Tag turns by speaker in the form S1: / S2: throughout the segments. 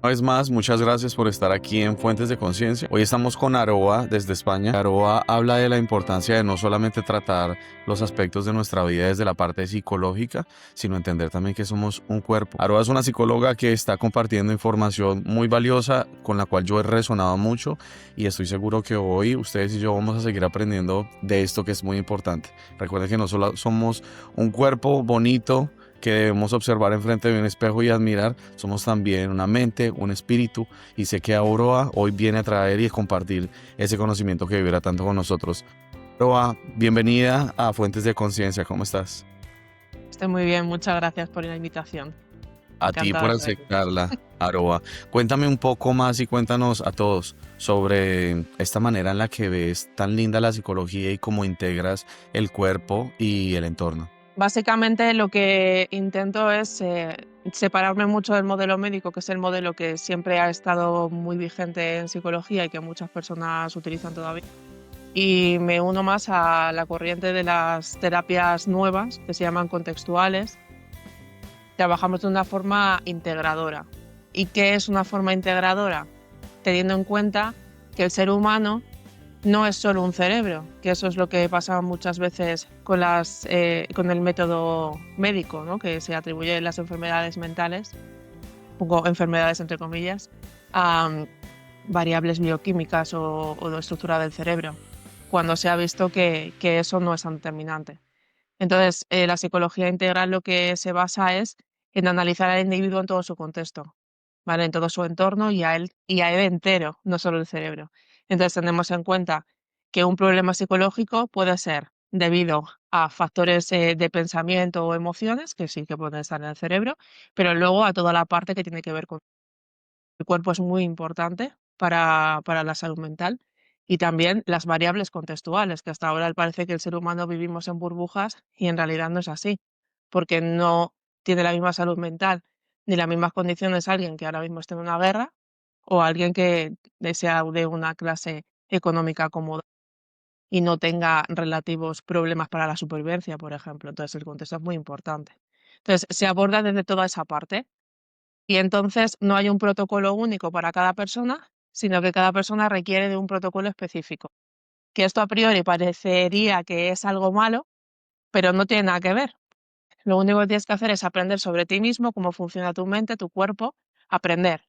S1: Una vez más, muchas gracias por estar aquí en Fuentes de Conciencia. Hoy estamos con Aroa desde España. Aroa habla de la importancia de no solamente tratar los aspectos de nuestra vida desde la parte psicológica, sino entender también que somos un cuerpo. Aroa es una psicóloga que está compartiendo información muy valiosa con la cual yo he resonado mucho y estoy seguro que hoy ustedes y yo vamos a seguir aprendiendo de esto que es muy importante. Recuerden que no solo somos un cuerpo bonito que debemos observar enfrente de un espejo y admirar, somos también una mente, un espíritu, y sé que Aurora hoy viene a traer y a compartir ese conocimiento que vivirá tanto con nosotros. Aurora, bienvenida a Fuentes de Conciencia, ¿cómo estás?
S2: Estoy muy bien, muchas gracias por la invitación.
S1: A ti
S2: Encantada
S1: por
S2: de estar aquí.
S1: aceptarla, Aroa. Cuéntame un poco más y cuéntanos a todos sobre esta manera en la que ves tan linda la psicología y cómo integras el cuerpo y el entorno.
S2: Básicamente lo que intento es separarme mucho del modelo médico, que es el modelo que siempre ha estado muy vigente en psicología y que muchas personas utilizan todavía. Y me uno más a la corriente de las terapias nuevas, que se llaman contextuales. Trabajamos de una forma integradora. ¿Y qué es una forma integradora? Teniendo en cuenta que el ser humano no es solo un cerebro, que eso es lo que pasa muchas veces con con el método médico, ¿no? Que se atribuye las enfermedades mentales, pongo enfermedades entre comillas, a variables bioquímicas o de estructura del cerebro, cuando se ha visto que eso no es tan determinante. Entonces, la psicología integral lo que se basa es en analizar al individuo en todo su contexto, ¿vale? En todo su entorno y a él entero, no solo el cerebro. Entonces, tenemos en cuenta que un problema psicológico puede ser debido a factores de pensamiento o emociones, que sí que pueden estar en el cerebro, pero luego a toda la parte que tiene que ver con el cuerpo es muy importante para la salud mental y también las variables contextuales, que hasta ahora parece que el ser humano vivimos en burbujas y en realidad no es así, porque no tiene la misma salud mental ni las mismas condiciones alguien que ahora mismo esté en una guerra o alguien que sea de una clase económica cómoda y no tenga relativos problemas para la supervivencia, por ejemplo. Entonces, el contexto es muy importante. Entonces, se aborda desde toda esa parte y entonces no hay un protocolo único para cada persona, sino que cada persona requiere de un protocolo específico. Que esto a priori parecería que es algo malo, pero no tiene nada que ver. Lo único que tienes que hacer es aprender sobre ti mismo, cómo funciona tu mente, tu cuerpo, aprender.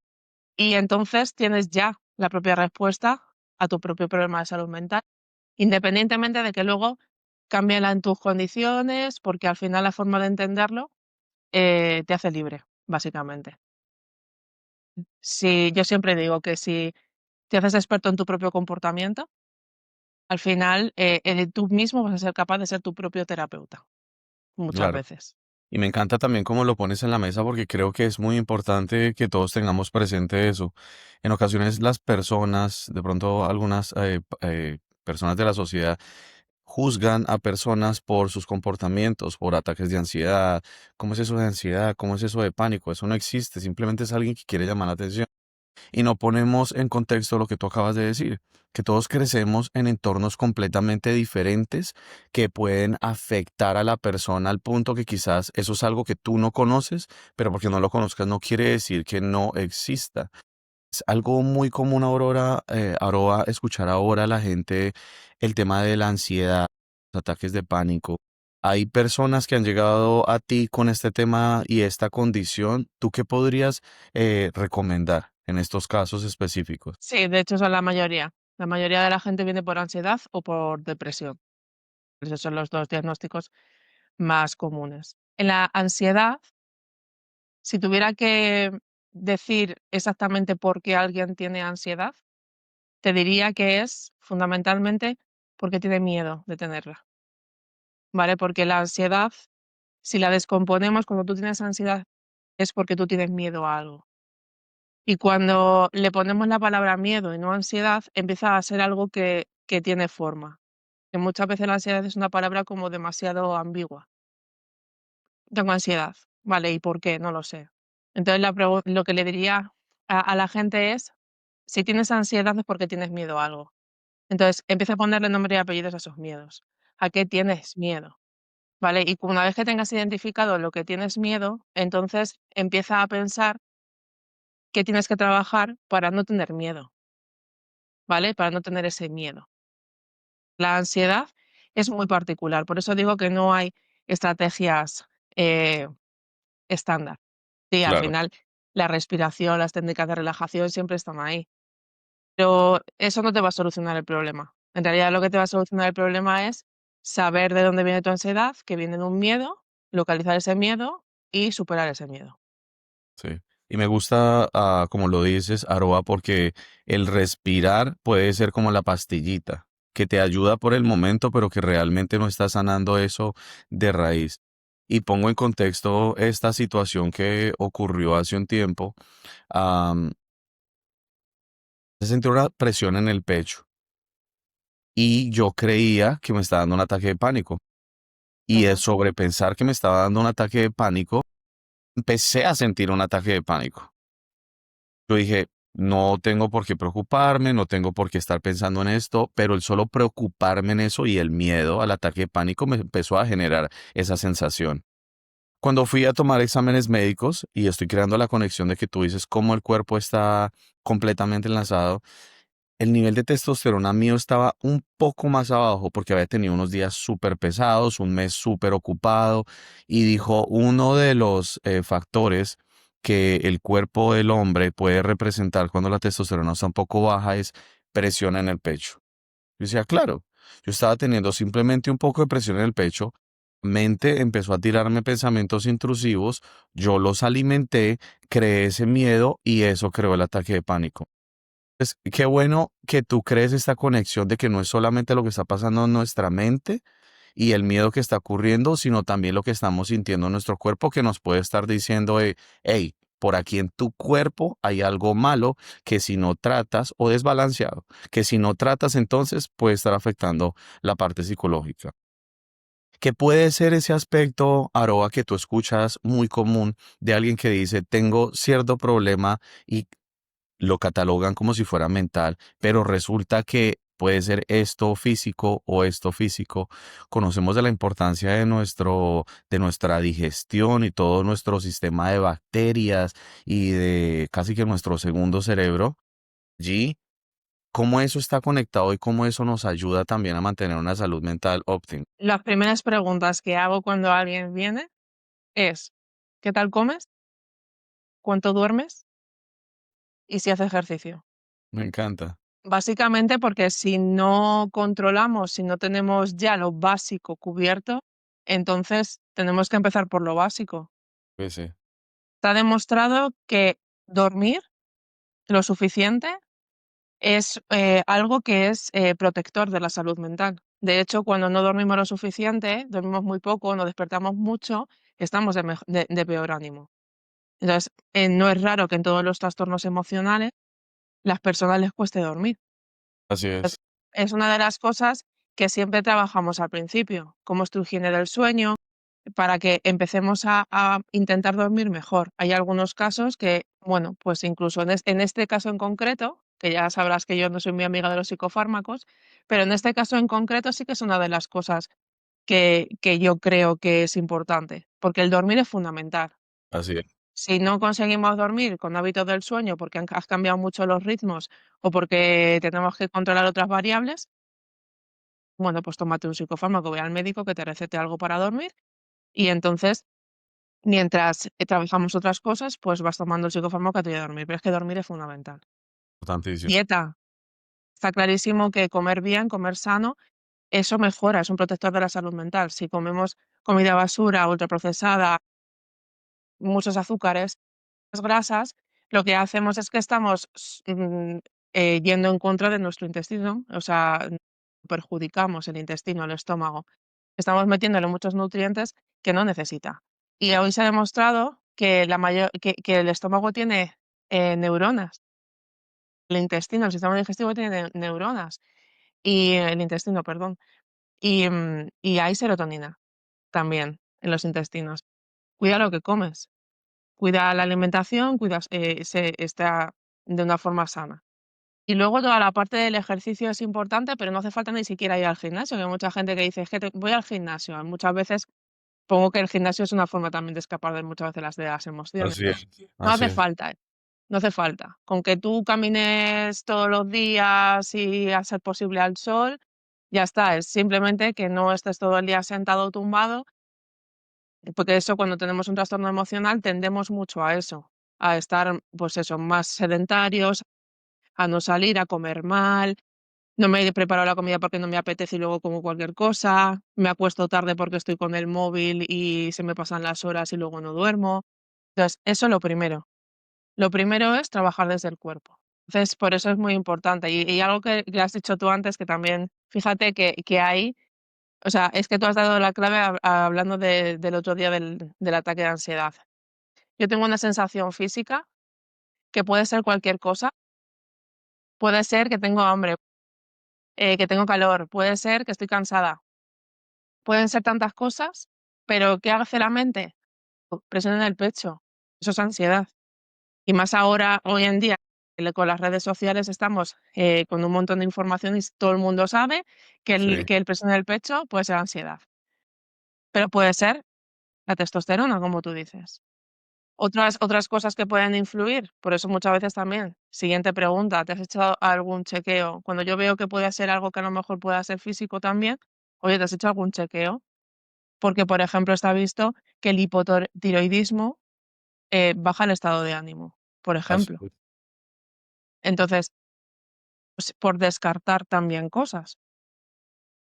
S2: Y entonces tienes ya la propia respuesta a tu propio problema de salud mental, independientemente de que luego cambien en tus condiciones, porque al final la forma de entenderlo te hace libre, básicamente. Si yo siempre digo que si te haces experto en tu propio comportamiento, al final, tú mismo vas a ser capaz de ser tu propio terapeuta, muchas
S1: Claro.
S2: veces.
S1: Y me encanta también cómo lo pones en la mesa porque creo que es muy importante que todos tengamos presente eso. En ocasiones las personas, de pronto algunas personas de la sociedad, juzgan a personas por sus comportamientos, por ataques de ansiedad. ¿Cómo es eso de ansiedad? ¿Cómo es eso de pánico? Eso no existe, simplemente es alguien que quiere llamar la atención. Y no ponemos en contexto lo que tú acabas de decir, que todos crecemos en entornos completamente diferentes que pueden afectar a la persona al punto que quizás eso es algo que tú no conoces, pero porque no lo conozcas no quiere decir que no exista. Es algo muy común, Aurora, escuchar ahora a la gente el tema de la ansiedad, los ataques de pánico. Hay personas que han llegado a ti con este tema y esta condición. ¿Tú qué podrías recomendar en estos casos específicos?
S2: Sí, de hecho son la mayoría. La mayoría de la gente viene por ansiedad o por depresión. Esos son los 2 diagnósticos más comunes. En la ansiedad, si tuviera que decir exactamente por qué alguien tiene ansiedad, te diría que es fundamentalmente porque tiene miedo de tenerla, ¿vale? Porque la ansiedad, si la descomponemos, cuando tú tienes ansiedad, es porque tú tienes miedo a algo. Y cuando le ponemos la palabra miedo y no ansiedad, empieza a ser algo que tiene forma. Que muchas veces la ansiedad es una palabra como demasiado ambigua. Tengo ansiedad, vale, ¿y por qué? No lo sé. Entonces lo que le diría a la gente es, si tienes ansiedad es porque tienes miedo a algo. Entonces empieza a ponerle nombre y apellidos a esos miedos. ¿A qué tienes miedo? ¿Vale? Y una vez que tengas identificado lo que tienes miedo, entonces empieza a pensar ¿qué tienes que trabajar para no tener miedo? ¿Vale? Para no tener ese miedo. La ansiedad es muy particular, por eso digo que no hay estrategias eh, estándar. Sí, al
S1: Claro,
S2: final la respiración, las técnicas de relajación siempre están ahí, pero eso no te va a solucionar el problema. En realidad lo que te va a solucionar el problema es saber de dónde viene tu ansiedad, que viene de un miedo, localizar ese miedo y superar ese miedo.
S1: sí. Y me gusta, como lo dices, Aroa, porque el respirar puede ser como la pastillita, que te ayuda por el momento, pero que realmente no está sanando eso de raíz. Y pongo en contexto esta situación que ocurrió hace un tiempo. am, Sentí una presión en el pecho y yo creía que me estaba dando un ataque de pánico. Y el
S2: Ujú.
S1: sobrepensar que me estaba dando un ataque de pánico, empecé a sentir un ataque de pánico. Yo dije, no tengo por qué preocuparme, no tengo por qué estar pensando en esto, pero el solo preocuparme en eso y el miedo al ataque de pánico me empezó a generar esa sensación. Cuando fui a tomar exámenes médicos y estoy creando la conexión de que tú dices cómo el cuerpo está completamente enlazado, el nivel de testosterona mío estaba un poco más abajo porque había tenido unos días súper pesados, un mes súper ocupado y dijo uno de los factores que el cuerpo del hombre puede representar cuando la testosterona está un poco baja es presión en el pecho. Yo decía, claro, yo estaba teniendo simplemente un poco de presión en el pecho, mente empezó a tirarme pensamientos intrusivos, yo los alimenté, creé ese miedo y eso creó el ataque de pánico. Pues qué bueno que tú crees esta conexión de que no es solamente lo que está pasando en nuestra mente y el miedo que está ocurriendo, sino también lo que estamos sintiendo en nuestro cuerpo que nos puede estar diciendo, hey, por aquí en tu cuerpo hay algo malo que si no tratas o desbalanceado, que si no tratas entonces puede estar afectando la parte psicológica. ¿Qué puede ser ese aspecto, Aroa, que tú escuchas muy común de alguien que dice, tengo cierto problema y lo catalogan como si fuera mental, pero resulta que puede ser esto físico o esto físico? Conocemos de la importancia de nuestra digestión y todo nuestro sistema de bacterias y de casi que nuestro segundo cerebro. Allí, cómo eso está conectado y cómo eso nos ayuda también a mantener una salud mental óptima.
S2: Las primeras preguntas que hago cuando alguien viene es, ¿qué tal comes? ¿Cuánto duermes? ¿Y si haces ejercicio?
S1: Me encanta.
S2: Básicamente porque si no controlamos, si no tenemos ya lo básico cubierto, entonces tenemos que empezar por lo básico.
S1: Pues sí,
S2: Está demostrado que dormir lo suficiente es algo que es protector de la salud mental. De hecho, cuando no dormimos lo suficiente, dormimos muy poco, nos despertamos mucho, estamos de peor ánimo. Entonces, no es raro que en todos los trastornos emocionales las personas les cueste dormir.
S1: así es.
S2: Es una de las cosas que siempre trabajamos al principio, cómo es tu higiene del sueño, para que empecemos a intentar dormir mejor. Hay algunos casos que, bueno, pues incluso en este caso en concreto, que ya sabrás que yo no soy muy amiga de los psicofármacos, pero en este caso en concreto sí que es una de las cosas que yo creo que es importante, porque el dormir es fundamental.
S1: Así es.
S2: Si no conseguimos dormir con hábitos del sueño porque has cambiado mucho los ritmos o porque tenemos que controlar otras variables, bueno, pues tómate un psicofármaco, ve al médico que te recete algo para dormir y entonces, mientras trabajamos otras cosas, pues vas tomando el psicofármaco que te ayuda a dormir, pero es que dormir es fundamental.
S1: Importantísimo.
S2: Dieta, está clarísimo que comer bien, comer sano, eso mejora, es un protector de la salud mental. Si comemos comida basura, ultraprocesada, muchos azúcares, las grasas, lo que hacemos es que estamos yendo en contra de nuestro intestino, o sea, perjudicamos el intestino, el estómago. Estamos metiéndole muchos nutrientes que no necesita. Y hoy se ha demostrado que que el estómago tiene neuronas, el intestino, el sistema digestivo tiene neuronas, y el intestino, perdón, y hay serotonina también en los intestinos. Cuida lo que comes. Cuida la alimentación, cuidas, está de una forma sana. Y luego toda la parte del ejercicio es importante, pero no hace falta ni siquiera ir al gimnasio, que hay mucha gente que dice: "Es que voy al gimnasio". Muchas veces pongo que el gimnasio es una forma también de escapar de muchas veces de las emociones.
S1: Así es.
S2: No
S1: Así
S2: hace
S1: es.
S2: falta. No hace falta. Con que tú camines todos los días y a ser posible al sol, ya está. Es simplemente que no estés todo el día sentado o tumbado, porque eso cuando tenemos un trastorno emocional tendemos mucho a eso, a estar, pues eso, más sedentarios, a no salir, a comer mal, no me preparo la comida porque no me apetece y luego como cualquier cosa, me acuesto tarde porque estoy con el móvil y se me pasan las horas y luego no duermo. Entonces, eso es lo primero. Lo primero es trabajar desde el cuerpo. Entonces, por eso es muy importante. Y algo que has dicho tú antes, que también, fíjate que hay, o sea, es que tú has dado la clave hablando del otro día del ataque de ansiedad. Yo tengo una sensación física que puede ser cualquier cosa. Puede ser que tengo hambre, que tengo calor, puede ser que estoy cansada. Pueden ser tantas cosas, pero ¿qué hace la mente? Presión en el pecho. Eso es ansiedad. Y más ahora, hoy en día, con las redes sociales estamos con un montón de información y todo el mundo sabe que
S1: Sí.
S2: que el presión en el pecho puede ser ansiedad, pero puede ser la testosterona, como tú dices. Otras cosas que pueden influir, por eso muchas veces también, siguiente pregunta, ¿te has hecho algún chequeo? Cuando yo veo que puede ser algo que a lo mejor pueda ser físico también, oye, ¿te has hecho algún chequeo? Porque, por ejemplo, está visto que el hipotiroidismo baja el estado de ánimo, por
S1: Así
S2: ejemplo.
S1: es.
S2: Entonces, pues, por descartar también cosas.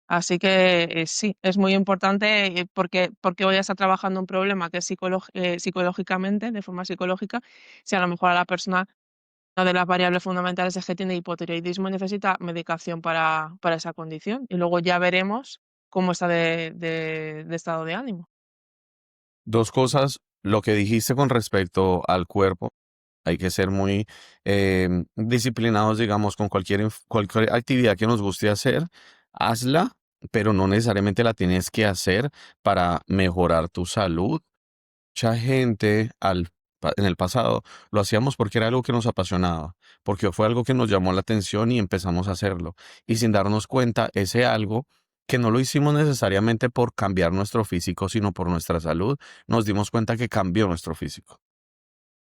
S2: Así que, sí, es muy importante, porque voy a estar trabajando un problema que es psicológicamente, de forma psicológica, si a lo mejor a la persona una de las variables fundamentales es que tiene hipotiroidismo y necesita medicación para esa condición, y luego ya veremos cómo está de estado de ánimo.
S1: Dos cosas, lo que dijiste con respecto al cuerpo, hay que ser muy disciplinados, digamos, con cualquier actividad que nos guste hacer, hazla, pero no necesariamente la tienes que hacer para mejorar tu salud. Mucha gente en el pasado lo hacíamos porque era algo que nos apasionaba, porque fue algo que nos llamó la atención y empezamos a hacerlo. Y sin darnos cuenta, ese algo que no lo hicimos necesariamente por cambiar nuestro físico, sino por nuestra salud, nos dimos cuenta que cambió nuestro físico.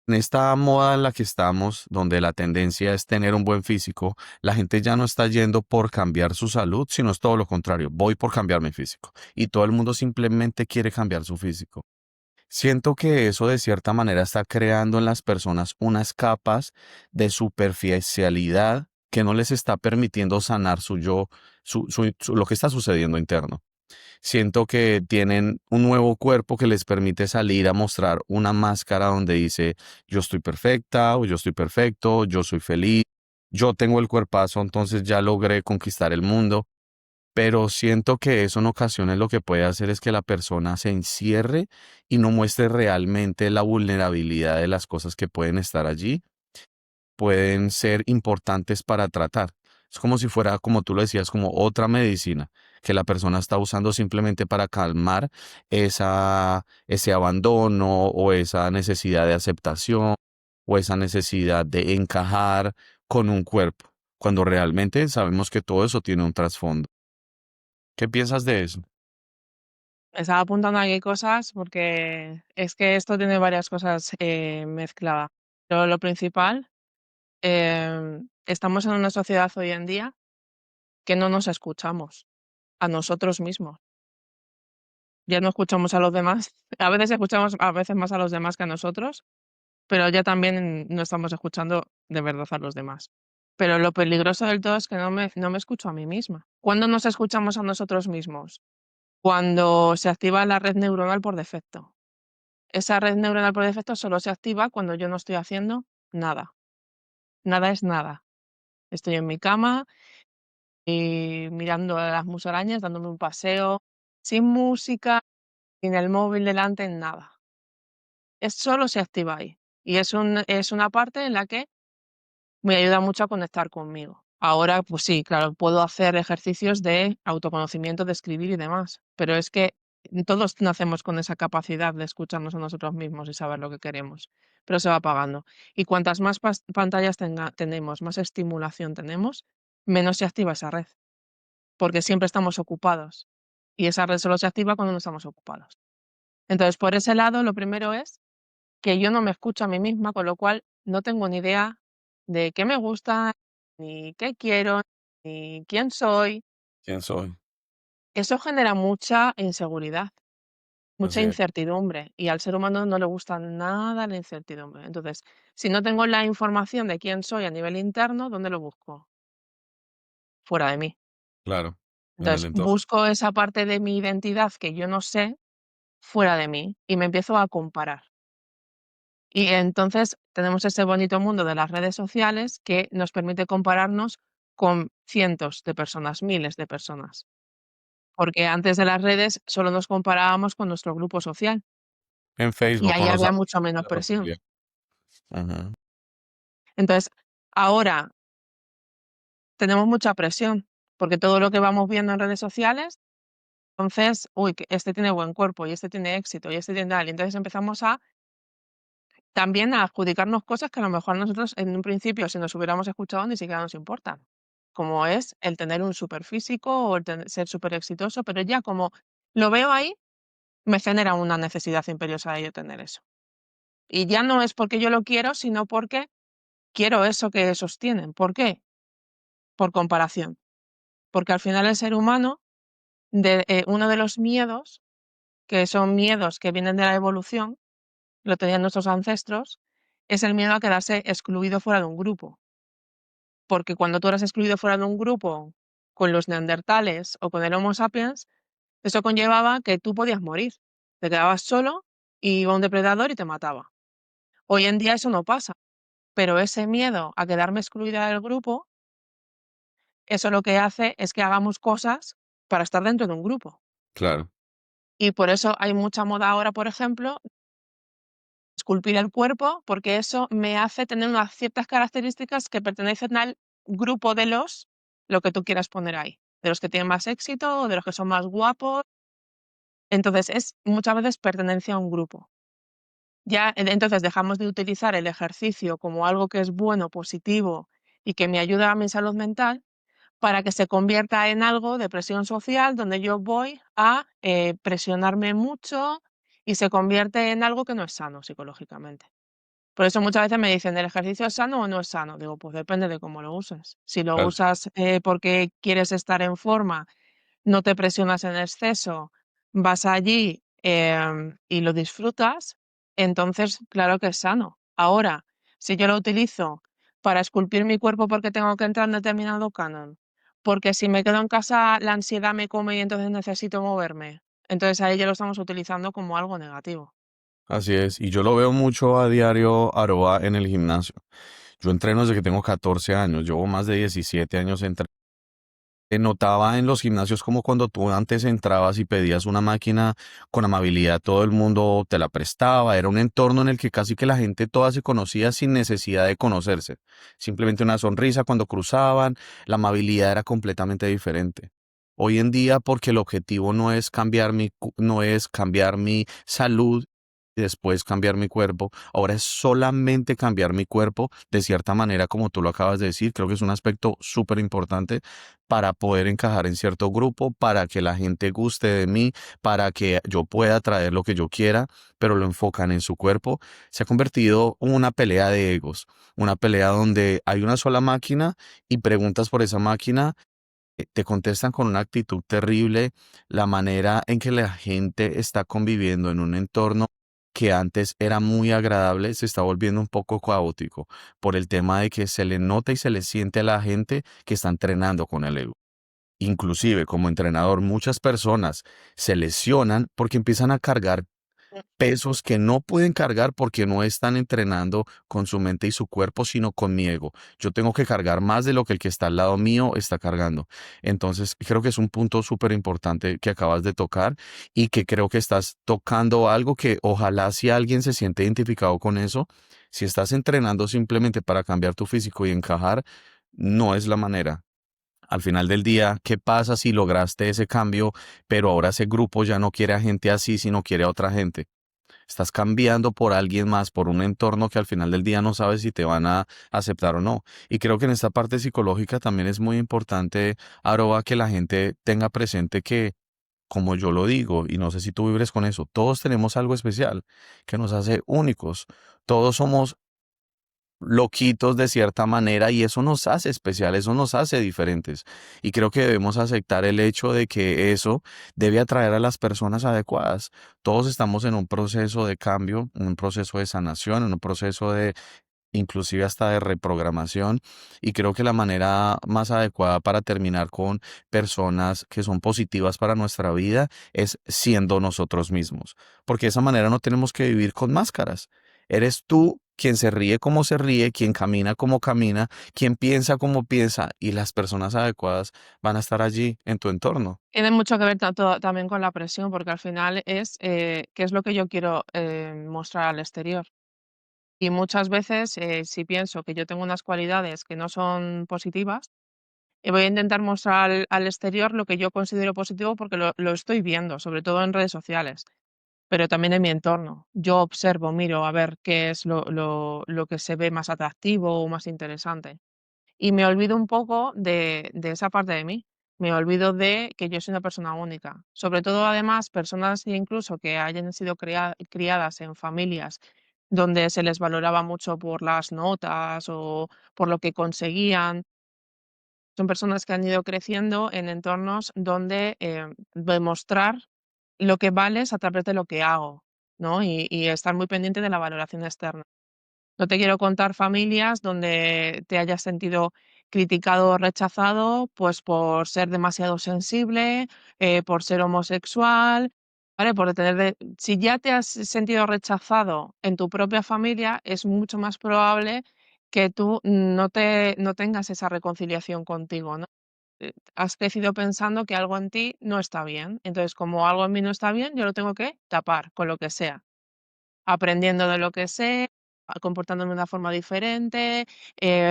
S1: En esta moda en la que estamos, donde la tendencia es tener un buen físico, la gente ya no está yendo por cambiar su salud, sino es todo lo contrario. Voy por cambiar mi físico. Y todo el mundo simplemente quiere cambiar su físico. Siento que eso de cierta manera está creando en las personas unas capas de superficialidad que no les está permitiendo sanar su yo, lo que está sucediendo interno. Siento que tienen un nuevo cuerpo que les permite salir a mostrar una máscara donde dice yo estoy perfecta o yo estoy perfecto, yo soy feliz, yo tengo el cuerpazo, entonces ya logré conquistar el mundo. Pero siento que eso en ocasiones lo que puede hacer es que la persona se encierre y no muestre realmente la vulnerabilidad de las cosas que pueden estar allí, pueden ser importantes para tratar. Es como si fuera, como tú lo decías, como otra medicina que la persona está usando simplemente para calmar ese abandono o esa necesidad de aceptación o esa necesidad de encajar con un cuerpo, cuando realmente sabemos que todo eso tiene un trasfondo. ¿Qué piensas de eso?
S2: Estaba apuntando aquí cosas porque es que esto tiene varias cosas, mezcladas. Pero lo principal, estamos en una sociedad hoy en día que no nos escuchamos a nosotros mismos. Ya no escuchamos a los demás. A veces escuchamos a veces más a los demás que a nosotros, pero ya también no estamos escuchando de verdad a los demás. Pero lo peligroso del todo es que no me escucho a mí misma. ¿Cuándo nos escuchamos a nosotros mismos? Cuando se activa la red neuronal por defecto. Esa red neuronal por defecto solo se activa cuando yo no estoy haciendo nada. Nada es nada. Estoy en mi cama y mirando a las musarañas, dándome un paseo, sin música, sin el móvil delante, nada. Es solo se activa ahí. Y es una parte en la que me ayuda mucho a conectar conmigo. Ahora, pues sí, claro, puedo hacer ejercicios de autoconocimiento, de escribir y demás, pero es que todos nacemos con esa capacidad de escucharnos a nosotros mismos y saber lo que queremos, pero se va apagando. Y cuantas más pantallas tenemos, más estimulación tenemos, menos se activa esa red, porque siempre estamos ocupados y esa red solo se activa cuando no estamos ocupados. Entonces, por ese lado, lo primero es que yo no me escucho a mí misma, con lo cual no tengo ni idea de qué me gusta, ni qué quiero, ni quién soy.
S1: ¿Quién soy?
S2: Eso genera mucha inseguridad, mucha
S1: Así es.
S2: incertidumbre, y al ser humano no le gusta nada la incertidumbre. Entonces, si no tengo la información de quién soy a nivel interno, ¿dónde lo busco? Fuera de mí.
S1: Claro, en el
S2: Entonces,
S1: entorno.
S2: busco esa parte de mi identidad que yo no sé fuera de mí y me empiezo a comparar. Y entonces tenemos ese bonito mundo de las redes sociales que nos permite compararnos con cientos de personas, miles de personas. Porque antes de las redes solo nos comparábamos con nuestro grupo social
S1: En
S2: y
S1: Facebook,
S2: ahí
S1: con los
S2: había
S1: amigos
S2: mucho
S1: de
S2: menos
S1: la familia.
S2: presión.
S1: Ujú.
S2: Entonces, ahora tenemos mucha presión porque todo lo que vamos viendo en redes sociales, entonces, uy, que este tiene buen cuerpo y este tiene éxito y este tiene tal. Y entonces empezamos a también a adjudicarnos cosas que a lo mejor nosotros en un principio, si nos hubiéramos escuchado, ni siquiera nos importan, como es el tener un superfísico o el ser súper exitoso, pero ya como lo veo ahí, me genera una necesidad imperiosa de yo tener eso. Y ya no es porque yo lo quiero, sino porque quiero eso que sostienen. ¿Por qué? Por comparación. Porque al final el ser humano, uno de los miedos, que son miedos que vienen de la evolución, lo tenían nuestros ancestros, es el miedo a quedarse excluido fuera de un grupo. Porque cuando tú eras excluido fuera de un grupo con los neandertales o con el Homo sapiens, eso conllevaba que tú podías morir. Te quedabas solo y iba un depredador y te mataba. Hoy en día eso no pasa, pero ese miedo a quedarme excluida del grupo, eso lo que hace es que hagamos cosas para estar dentro de un grupo.
S1: Claro,
S2: Y por eso hay mucha moda ahora, por ejemplo, esculpir el cuerpo, porque eso me hace tener unas ciertas características que pertenecen al grupo de lo que tú quieras poner ahí, de los que tienen más éxito, de los que son más guapos. Entonces, es muchas veces pertenencia a un grupo. Ya, entonces dejamos de utilizar el ejercicio como algo que es bueno, positivo y que me ayuda a mi salud mental para que se convierta en algo de presión social donde yo voy a presionarme mucho y se convierte en algo que no es sano psicológicamente. Por eso muchas veces me dicen: ¿el ejercicio es sano o no es sano? Digo, pues depende de cómo lo uses. Si lo
S1: claro.
S2: usas, porque quieres estar en forma, no te presionas en exceso, vas allí, y lo disfrutas, entonces claro que es sano. Ahora, si yo lo utilizo para esculpir mi cuerpo porque tengo que entrar en determinado canon, porque si me quedo en casa la ansiedad me come y entonces necesito moverme, entonces ahí ya lo estamos utilizando como algo negativo.
S1: Así es. Y yo lo veo mucho a diario, Aroa, en el gimnasio. Yo entreno desde que tengo 14 años. Llevo más de 17 años entrenando. Notaba en los gimnasios como cuando tú antes entrabas y pedías una máquina con amabilidad, todo el mundo te la prestaba. Era un entorno en el que casi que la gente toda se conocía sin necesidad de conocerse. Simplemente una sonrisa cuando cruzaban, la amabilidad era completamente diferente. Hoy en día, porque el objetivo no es cambiar no es cambiar mi salud y después cambiar mi cuerpo, ahora es solamente cambiar mi cuerpo de cierta manera, como tú lo acabas de decir. Creo que es un aspecto súper importante para poder encajar en cierto grupo, para que la gente guste de mí, para que yo pueda traer lo que yo quiera, pero lo enfocan en su cuerpo. Se ha convertido en una pelea de egos, una pelea donde hay una sola máquina y preguntas por esa máquina, te contestan con una actitud terrible. La manera en que la gente está conviviendo en un entorno que antes era muy agradable se está volviendo un poco caótico por el tema de que se le nota y se le siente a la gente que está entrenando con el ego. Inclusive como entrenador, muchas personas se lesionan porque empiezan a cargar pesos que no pueden cargar porque no están entrenando con su mente y su cuerpo, sino con mi ego. Yo tengo que cargar más de lo que el que está al lado mío está cargando. Entonces, creo que es un punto súper importante que acabas de tocar y que creo que estás tocando algo que ojalá si alguien se siente identificado con eso, si estás entrenando simplemente para cambiar tu físico y encajar, no es la manera. Al final del día, ¿qué pasa si lograste ese cambio, pero ahora ese grupo ya no quiere a gente así, sino quiere a otra gente? Estás cambiando por alguien más, por un entorno que al final del día no sabes si te van a aceptar o no. Y creo que en esta parte psicológica también es muy importante, Aroa, que la gente tenga presente que, como yo lo digo, y no sé si tú vibres con eso, todos tenemos algo especial que nos hace únicos. Todos somos loquitos de cierta manera y eso nos hace especial, eso nos hace diferentes. Y creo que debemos aceptar el hecho de que eso debe atraer a las personas adecuadas. Todos estamos en un proceso de cambio, en un proceso de sanación, en un proceso de inclusive hasta de reprogramación. Y creo que la manera más adecuada para terminar con personas que son positivas para nuestra vida es siendo nosotros mismos, porque de esa manera no tenemos que vivir con máscaras. Eres tú quien se ríe como se ríe, quien camina como camina, quien piensa como piensa, y las personas adecuadas van a estar allí en tu entorno.
S2: Tiene mucho que ver también con la presión, porque al final es qué es lo que yo quiero mostrar al exterior. Y muchas veces, si pienso que yo tengo unas cualidades que no son positivas, voy a intentar mostrar al exterior lo que yo considero positivo porque lo estoy viendo, sobre todo en redes sociales, pero también en mi entorno. Yo observo, miro a ver qué es lo que se ve más atractivo o más interesante. Y me olvido un poco de esa parte de mí. Me olvido de que yo soy una persona única. Sobre todo, además, personas incluso que hayan sido criadas en familias donde se les valoraba mucho por las notas o por lo que conseguían. Son personas que han ido creciendo en entornos donde demostrar lo que vales a través de lo que hago, ¿no? Y estar muy pendiente de la valoración externa. No te quiero contar familias donde te hayas sentido criticado o rechazado, pues por ser demasiado sensible, por ser homosexual, ¿vale? Si ya te has sentido rechazado en tu propia familia, es mucho más probable que tú no tengas esa reconciliación contigo, ¿no? Has crecido pensando que algo en ti no está bien. Entonces, como algo en mí no está bien, yo lo tengo que tapar con lo que sea, aprendiendo de lo que sé, comportándome de una forma diferente,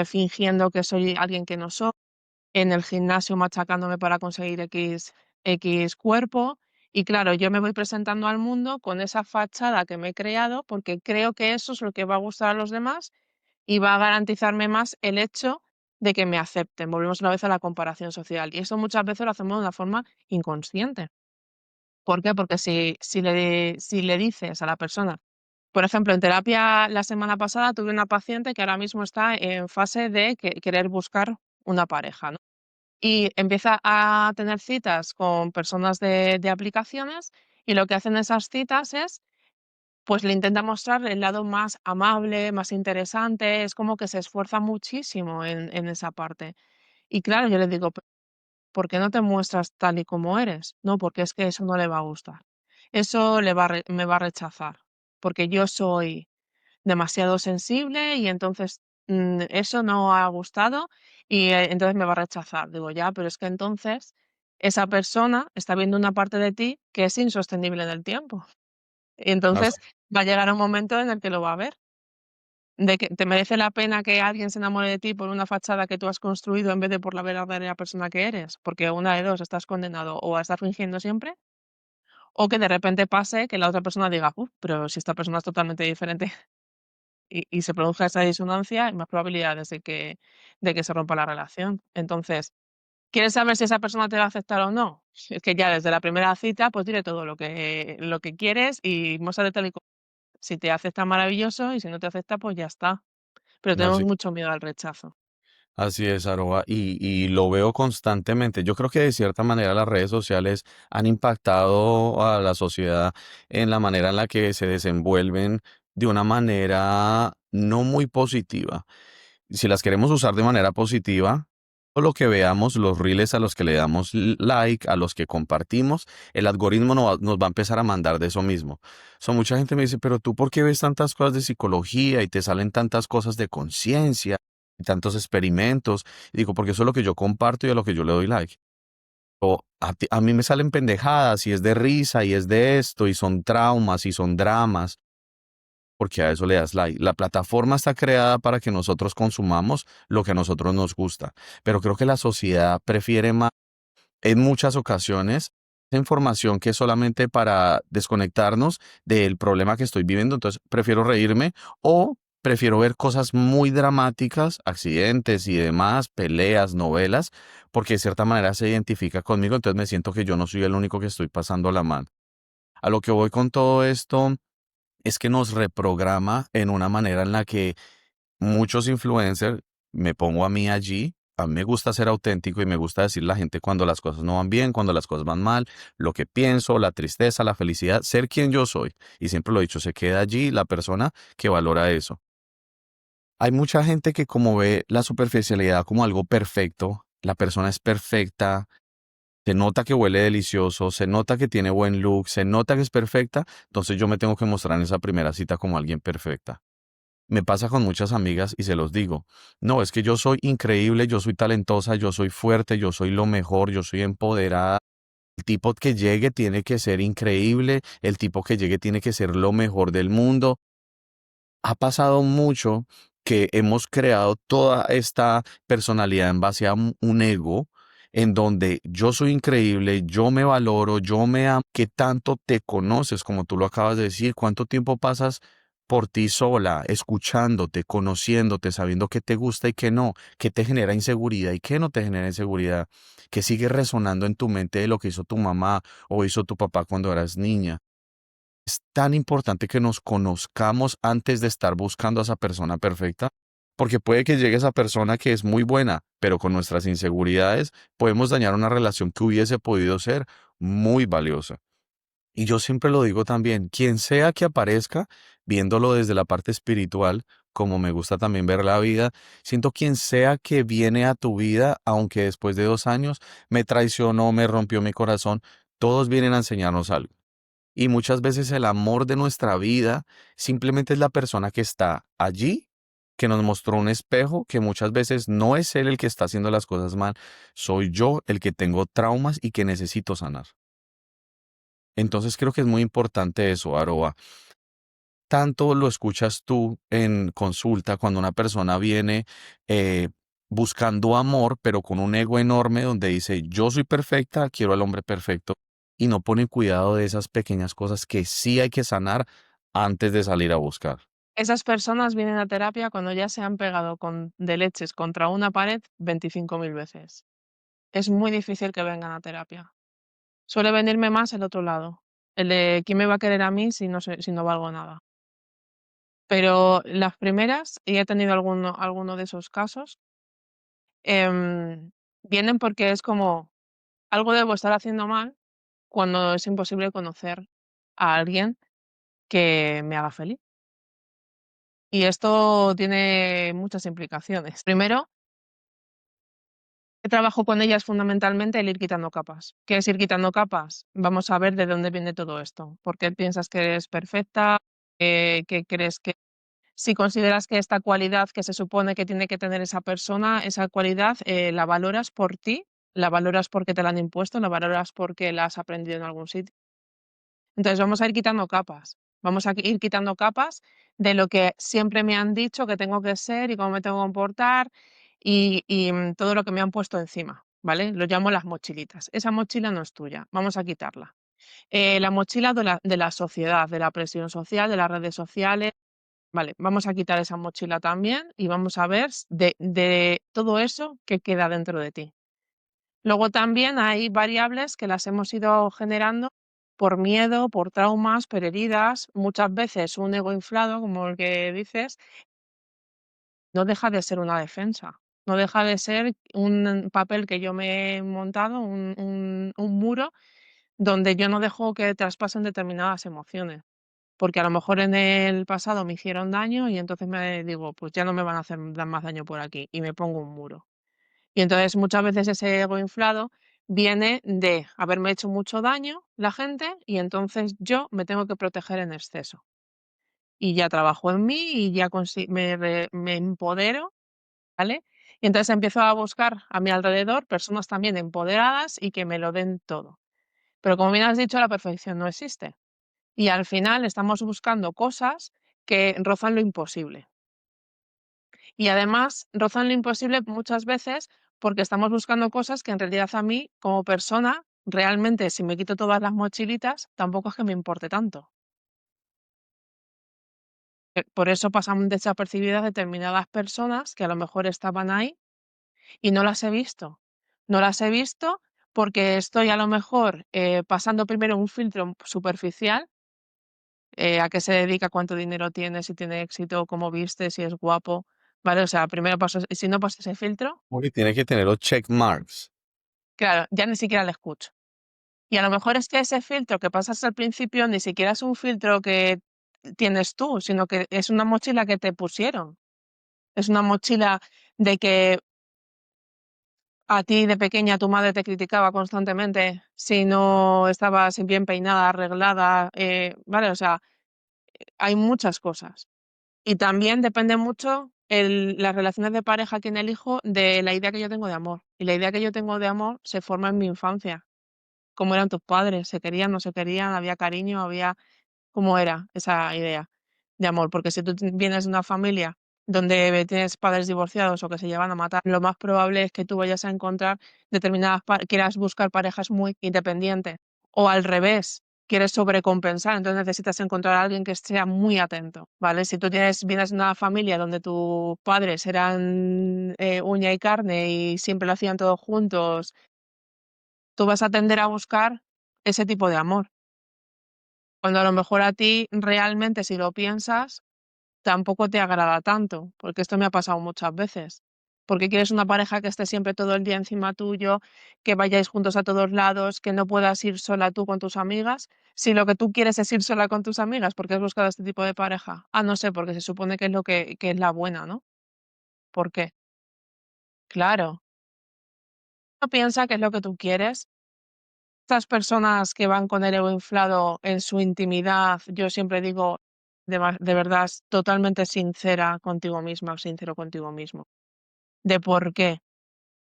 S2: fingiendo que soy alguien que no soy, en el gimnasio machacándome para conseguir X cuerpo. Y claro, yo me voy presentando al mundo con esa fachada que me he creado porque creo que eso es lo que va a gustar a los demás y va a garantizarme más el hecho de que me acepten. Volvemos una vez a la comparación social. Y eso muchas veces lo hacemos de una forma inconsciente. ¿Por qué? Porque si le dices a la persona, por ejemplo, en terapia la semana pasada tuve una paciente que ahora mismo está en fase de querer buscar una pareja, ¿no? Y empieza a tener citas con personas de aplicaciones y lo que hacen esas citas es, pues le intenta mostrar el lado más amable, más interesante, es como que se esfuerza muchísimo en esa parte. Y claro, yo le digo: ¿por qué no te muestras tal y como eres? No, porque es que eso no le va a gustar. Eso me va a rechazar, porque yo soy demasiado sensible y entonces eso no ha gustado y entonces me va a rechazar. Digo, ya, pero es que entonces esa persona está viendo una parte de ti que es insostenible en el tiempo. Y entonces va a llegar un momento en el que lo va a ver. De que te merece la pena que alguien se enamore de ti por una fachada que tú has construido en vez de por la verdadera persona que eres, porque una de dos, estás condenado o a estar fingiendo siempre, o que de repente pase que la otra persona diga, pero si esta persona es totalmente diferente y se produzca esa disonancia, hay más probabilidades de que se rompa la relación. Entonces, ¿quieres saber si esa persona te va a aceptar o no? Es que ya desde la primera cita, pues dile todo lo que quieres y muéstrate tal y como. Si te acepta, maravilloso, y si no te acepta, pues ya está. Pero tenemos
S1: Así,
S2: mucho miedo al rechazo.
S1: así es, Aroa, y lo veo constantemente. Yo creo que de cierta manera las redes sociales han impactado a la sociedad en la manera en la que se desenvuelven de una manera no muy positiva. Si las queremos usar de manera positiva, todo lo que veamos, los reels a los que le damos like, a los que compartimos, el algoritmo nos va a empezar a mandar de eso mismo. Mucha gente me dice, pero tú, ¿por qué ves tantas cosas de psicología y te salen tantas cosas de conciencia y tantos experimentos? Y digo, porque eso es lo que yo comparto y a lo que yo le doy like. O a mí me salen pendejadas y es de risa y es de esto y son traumas y son dramas porque a eso le das like. La plataforma está creada para que nosotros consumamos lo que a nosotros nos gusta, pero creo que la sociedad prefiere más, en muchas ocasiones, esa información que es solamente para desconectarnos del problema que estoy viviendo, entonces prefiero reírme o prefiero ver cosas muy dramáticas, accidentes y demás, peleas, novelas, porque de cierta manera se identifica conmigo, entonces me siento que yo no soy el único que estoy pasando la mano. A lo que voy con todo esto es que nos reprograma en una manera en la que muchos influencers, me pongo a mí allí. A mí me gusta ser auténtico y me gusta decir a la gente cuando las cosas no van bien, cuando las cosas van mal, lo que pienso, la tristeza, la felicidad, ser quien yo soy. Y siempre lo he dicho, se queda allí la persona que valora eso. Hay mucha gente que como ve la superficialidad como algo perfecto, la persona es perfecta, se nota que huele delicioso, se nota que tiene buen look, se nota que es perfecta, entonces yo me tengo que mostrar en esa primera cita como alguien perfecta. Me pasa con muchas amigas y se los digo. No, es que yo soy increíble, yo soy talentosa, yo soy fuerte, yo soy lo mejor, yo soy empoderada. El tipo que llegue tiene que ser increíble, el tipo que llegue tiene que ser lo mejor del mundo. Ha pasado mucho que hemos creado toda esta personalidad en base a un ego en donde yo soy increíble, yo me valoro, yo me amo. ¿Qué tanto te conoces, como tú lo acabas de decir? ¿Cuánto tiempo pasas por ti sola, escuchándote, conociéndote, sabiendo qué te gusta y qué no, qué te genera inseguridad y qué no te genera inseguridad, qué sigue resonando en tu mente de lo que hizo tu mamá o hizo tu papá cuando eras niña? Es tan importante que nos conozcamos antes de estar buscando a esa persona perfecta, porque puede que llegue esa persona que es muy buena, pero con nuestras inseguridades podemos dañar una relación que hubiese podido ser muy valiosa. Y yo siempre lo digo también, quien sea que aparezca, viéndolo desde la parte espiritual, como me gusta también ver la vida, siento quien sea que viene a tu vida, aunque después de 2 años me traicionó, me rompió mi corazón, todos vienen a enseñarnos algo. Y muchas veces el amor de nuestra vida simplemente es la persona que está allí, que nos mostró un espejo, que muchas veces no es él el que está haciendo las cosas mal, soy yo el que tengo traumas y que necesito sanar. Entonces creo que es muy importante eso, Aroa. Tanto lo escuchas tú en consulta cuando una persona viene eh, buscando amor, pero con un ego enorme donde dice, yo soy perfecta, quiero al hombre perfecto, y no pone cuidado de esas pequeñas cosas que sí hay que sanar antes de salir a buscar.
S2: Esas personas vienen a terapia cuando ya se han pegado de leches contra una pared 25.000 veces. Es muy difícil que vengan a terapia. Suele venirme más el otro lado, el de quién me va a querer a mí si no valgo nada. Pero las primeras, y he tenido alguno de esos casos, vienen porque es como algo debo estar haciendo mal cuando es imposible conocer a alguien que me haga feliz. Y esto tiene muchas implicaciones. Primero, trabajo con ellas fundamentalmente el ir quitando capas. ¿Qué es ir quitando capas? Vamos a ver de dónde viene todo esto. ¿Por qué piensas que eres perfecta? ¿Qué crees que si consideras que esta cualidad que se supone que tiene que tener esa persona, esa cualidad, la valoras por ti, la valoras porque te la han impuesto, la valoras porque la has aprendido en algún sitio? Entonces vamos a ir quitando capas. Vamos a ir quitando capas de lo que siempre me han dicho que tengo que ser y cómo me tengo que comportar todo lo que me han puesto encima, ¿vale? Lo llamo las mochilitas. Esa mochila no es tuya, vamos a quitarla. La mochila de la sociedad, de la presión social, de las redes sociales, vale, vamos a quitar esa mochila también y vamos a ver de todo eso que queda dentro de ti. Luego también hay variables que las hemos ido generando por miedo, por traumas, por heridas, muchas veces un ego inflado, como el que dices, no deja de ser una defensa, no deja de ser un papel que yo me he montado, un muro donde yo no dejo que traspasen determinadas emociones, porque a lo mejor en el pasado me hicieron daño y entonces me digo, pues ya no me van a hacer más daño por aquí y me pongo un muro. Y entonces muchas veces ese ego inflado viene de haberme hecho mucho daño la gente y entonces yo me tengo que proteger en exceso. Y ya trabajo en mí y ya me empodero, ¿vale? Y entonces empiezo a buscar a mi alrededor personas también empoderadas y que me lo den todo. Pero como bien has dicho, la perfección no existe. Y al final estamos buscando cosas que rozan lo imposible. Y además rozan lo imposible muchas veces porque estamos buscando cosas que en realidad a mí, como persona, realmente, si me quito todas las mochilitas, tampoco es que me importe tanto. Por eso pasan desapercibidas determinadas personas que a lo mejor estaban ahí y no las he visto. No las he visto porque estoy a lo mejor pasando primero un filtro superficial, a qué se dedica, cuánto dinero tiene, si tiene éxito, cómo viste, si es guapo. ¿vale? O sea, primero paso, si no paso ese filtro,
S1: Porque tiene que tener los check marks.
S2: claro, ya ni siquiera le escucho. Y a lo mejor es que ese filtro que pasas al principio ni siquiera es un filtro que tienes tú, sino que es una mochila que te pusieron. Es una mochila de que a ti de pequeña tu madre te criticaba constantemente si no estabas bien peinada, arreglada, ¿vale? O sea, hay muchas cosas. Y también depende mucho las relaciones de pareja que elijo de la idea que yo tengo de amor. Y la idea que yo tengo de amor se forma en mi infancia. ¿Cómo eran tus padres? ¿Se querían, no se querían? ¿Había cariño? ¿Había...? ¿Cómo era esa idea de amor? Porque si tú vienes de una familia donde tienes padres divorciados o que se llevan a matar, lo más probable es que tú vayas a encontrar quieras buscar parejas muy independientes. O al revés, quieres sobrecompensar, entonces necesitas encontrar a alguien que sea muy atento, ¿vale? Si tú vienes de una familia donde tus padres eran uña y carne y siempre lo hacían todos juntos, tú vas a tender a buscar ese tipo de amor. Cuando a lo mejor a ti realmente, si lo piensas, tampoco te agrada tanto, porque esto me ha pasado muchas veces. Porque quieres una pareja que esté siempre todo el día encima tuyo, que vayáis juntos a todos lados, que no puedas ir sola tú con tus amigas. Si lo que tú quieres es ir sola con tus amigas, ¿porque has buscado este tipo de pareja? Ah, no sé, porque se supone que es lo que es la buena, ¿no? ¿Por qué? Claro. No piensa que es lo que tú quieres. Estas personas que van con el ego inflado en su intimidad, yo siempre digo, de verdad, es totalmente sincera contigo misma o sincero contigo mismo, de por qué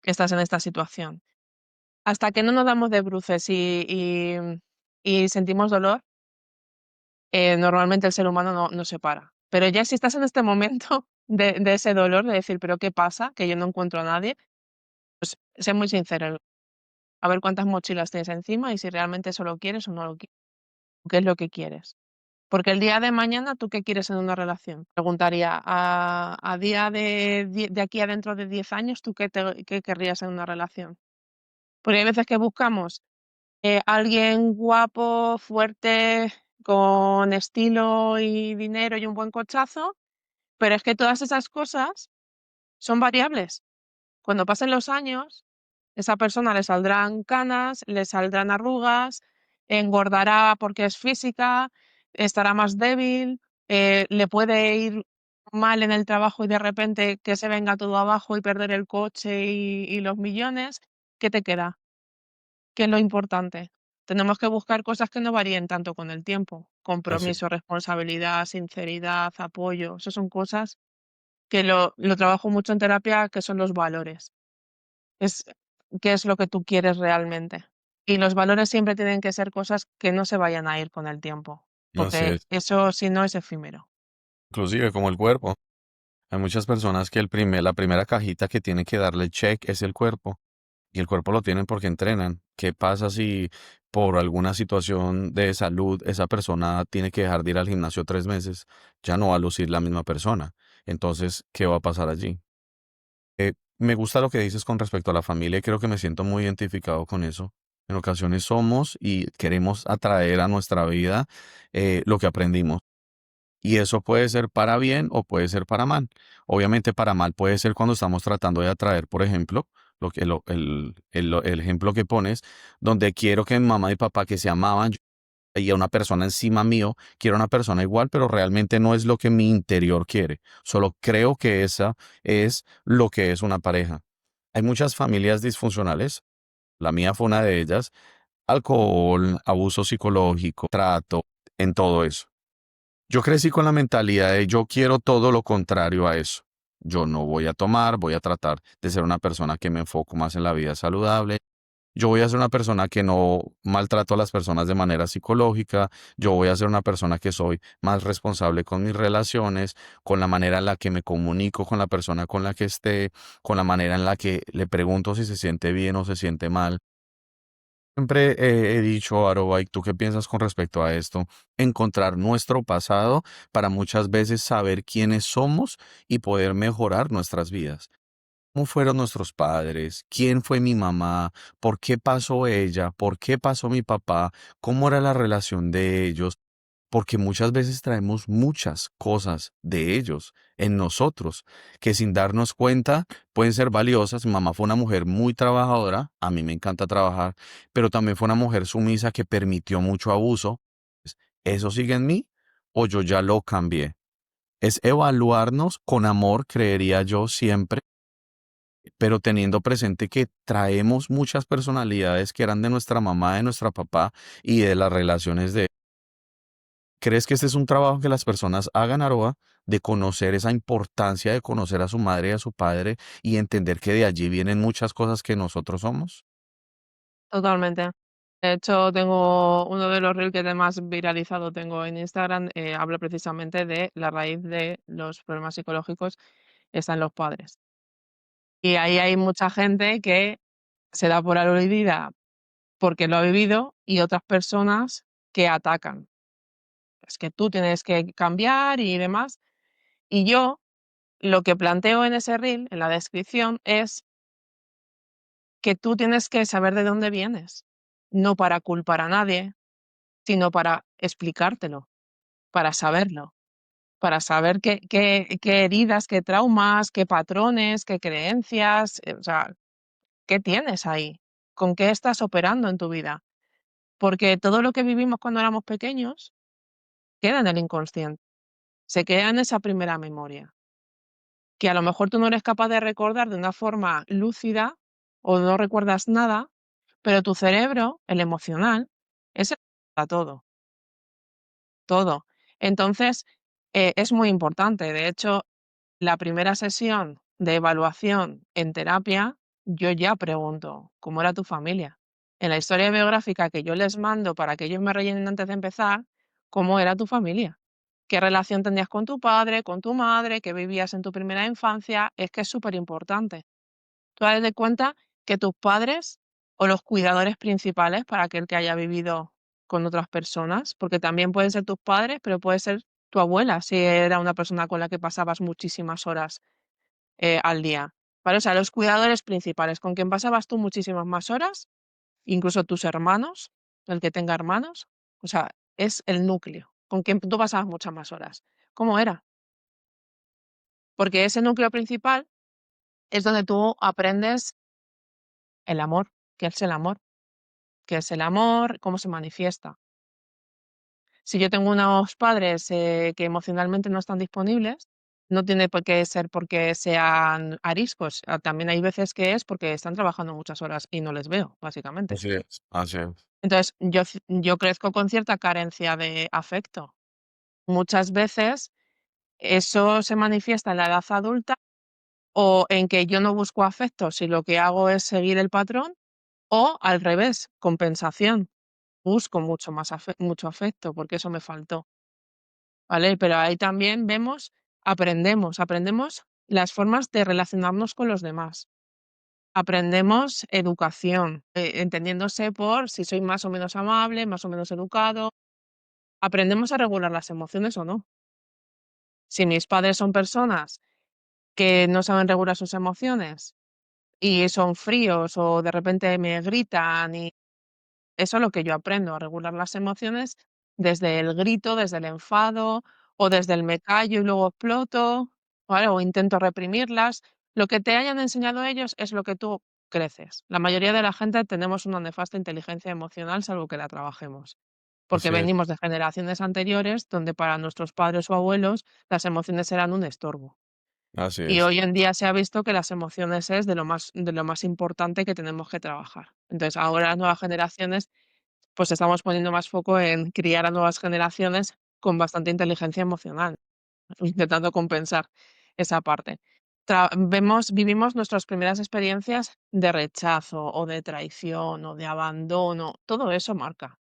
S2: estás en esta situación. Hasta que no nos damos de bruces y sentimos dolor, normalmente el ser humano no se para. Pero ya si estás en este momento de ese dolor, de decir, pero ¿qué pasa? Que yo no encuentro a nadie, pues sé muy sincero, a ver cuántas mochilas tienes encima y si realmente eso lo quieres o no lo quieres, qué es lo que quieres. Porque el día de mañana, ¿tú qué quieres en una relación? Preguntaría, a día de aquí a dentro de 10 años, ¿tú qué querrías en una relación? Porque hay veces que buscamos alguien guapo, fuerte, con estilo y dinero y un buen cochazo, pero es que todas esas cosas son variables. Cuando pasen los años, esa persona le saldrán canas, le saldrán arrugas, engordará porque es física, estará más débil, le puede ir mal en el trabajo y de repente que se venga todo abajo y perder el coche y los millones. ¿Qué te queda? ¿Qué es lo importante? Tenemos que buscar cosas que no varíen tanto con el tiempo.
S1: Así,
S2: Compromiso, responsabilidad, sinceridad, apoyo. Esas son cosas que lo trabajo mucho en terapia, que son los valores. Es qué es lo que tú quieres realmente. Y los valores siempre tienen que ser cosas que no se vayan a ir con el tiempo,
S1: así
S2: porque
S1: es.
S2: eso si no es efímero.
S1: Inclusive como el cuerpo. Hay muchas personas que la primera cajita que tiene que darle check es el cuerpo. Y el cuerpo lo tienen porque entrenan. ¿Qué pasa si por alguna situación de salud esa persona tiene que dejar de ir al gimnasio 3 meses? Ya no va a lucir la misma persona. Entonces, ¿qué va a pasar allí? Me gusta lo que dices con respecto a la familia y creo que me siento muy identificado con eso. En ocasiones somos y queremos atraer a nuestra vida lo que aprendimos. Y eso puede ser para bien o puede ser para mal. Obviamente para mal puede ser cuando estamos tratando de atraer, por ejemplo, el ejemplo que pones, donde quiero que mi mamá y papá que se amaban y a una persona encima mío, quiero una persona igual, pero realmente no es lo que mi interior quiere. Solo creo que esa es lo que es una pareja. Hay muchas familias disfuncionales. La mía fue una de ellas. Alcohol, abuso psicológico, trato, en todo eso. Yo crecí con la mentalidad de yo quiero todo lo contrario a eso. Yo no voy a tomar, voy a tratar de ser una persona que me enfoco más en la vida saludable. Yo voy a ser una persona que no maltrato a las personas de manera psicológica. Yo voy a ser una persona que soy más responsable con mis relaciones, con la manera en la que me comunico con la persona con la que esté, con la manera en la que le pregunto si se siente bien o se siente mal. Siempre he dicho, Aroba, ¿y tú qué piensas con respecto a esto? Encontrar nuestro pasado para muchas veces saber quiénes somos y poder mejorar nuestras vidas. ¿Cómo fueron nuestros padres? ¿Quién fue mi mamá? ¿Por qué pasó ella? ¿Por qué pasó mi papá? ¿Cómo era la relación de ellos? porque muchas veces traemos muchas cosas de ellos en nosotros que sin darnos cuenta pueden ser valiosas. Mi mamá fue una mujer muy trabajadora, a mí me encanta trabajar, pero también fue una mujer sumisa que permitió mucho abuso. ¿Eso sigue en mí o yo ya lo cambié? Es evaluarnos con amor, creería yo siempre, pero teniendo presente que traemos muchas personalidades que eran de nuestra mamá, de nuestra papá y de las relaciones de... ¿Crees que este es un trabajo que las personas hagan, Aroa, de conocer esa importancia de conocer a su madre y a su padre y entender que de allí vienen muchas cosas que nosotros somos?
S2: Totalmente. De hecho, tengo uno de los reels que más viralizado tengo en Instagram, habla precisamente de la raíz de los problemas psicológicos está en los padres. Y ahí hay mucha gente que se da por aludida porque lo ha vivido y otras personas que atacan. Es que tú tienes que cambiar y demás. Y yo lo que planteo en ese reel, en la descripción, es que tú tienes que saber de dónde vienes, no para culpar a nadie, sino para explicártelo, para saberlo, para saber qué heridas, qué traumas, qué patrones, qué creencias, o sea, qué tienes ahí, con qué estás operando en tu vida. Porque todo lo que vivimos cuando éramos pequeños queda en el inconsciente, se queda en esa primera memoria, que a lo mejor tú no eres capaz de recordar de una forma lúcida o no recuerdas nada, pero tu cerebro, el emocional, ese recuerda todo, todo. Entonces, es muy importante. De hecho, la primera sesión de evaluación en terapia, yo ya pregunto, ¿cómo era tu familia? En la historia biográfica que yo les mando para que ellos me rellenen antes de empezar, ¿cómo era tu familia? ¿Qué relación tenías con tu padre, con tu madre? ¿Qué vivías en tu primera infancia? Es que es súper importante. Tú das de cuenta que tus padres o los cuidadores principales para aquel que haya vivido con otras personas, porque también pueden ser tus padres, pero puede ser tu abuela, si era una persona con la que pasabas muchísimas horas al día, ¿vale? O sea, los cuidadores principales, con quien pasabas tú muchísimas más horas, incluso tus hermanos, el que tenga hermanos, o sea, es el núcleo, con quien tú pasabas muchas más horas. ¿Cómo era? Porque ese núcleo principal es donde tú aprendes el amor, qué es el amor, qué es el amor, cómo se manifiesta. Si yo tengo unos padres que emocionalmente no están disponibles, no tiene por qué ser porque sean ariscos. También hay veces que es porque están trabajando muchas horas y no les veo, básicamente.
S1: Así es, así es.
S2: Entonces, yo crezco con cierta carencia de afecto. Muchas veces eso se manifiesta en la edad adulta o en que yo no busco afecto si lo que hago es seguir el patrón o al revés, compensación. Busco mucho afecto porque eso me faltó. ¿Vale? Pero ahí también vemos, aprendemos las formas de relacionarnos con los demás. Aprendemos educación, entendiéndose por si soy más o menos amable, más o menos educado. Aprendemos a regular las emociones o no. Si mis padres son personas que no saben regular sus emociones y son fríos o de repente me gritan y eso es lo que yo aprendo, a regular las emociones desde el grito, desde el enfado o desde el me callo y luego exploto, ¿vale? O intento reprimirlas. Lo que te hayan enseñado ellos es lo que tú creces. La mayoría de la gente tenemos una nefasta inteligencia emocional, salvo que la trabajemos, porque
S1: Así es,
S2: venimos de generaciones anteriores donde para nuestros padres o abuelos las emociones eran un estorbo.
S1: así
S2: Y
S1: es,
S2: hoy en día se ha visto que las emociones es de lo más importante que tenemos que trabajar. Entonces, ahora las nuevas generaciones pues estamos poniendo más foco en criar a nuevas generaciones con bastante inteligencia emocional, intentando compensar esa parte. Vivimos nuestras primeras experiencias de rechazo o de traición o de abandono, todo eso marca.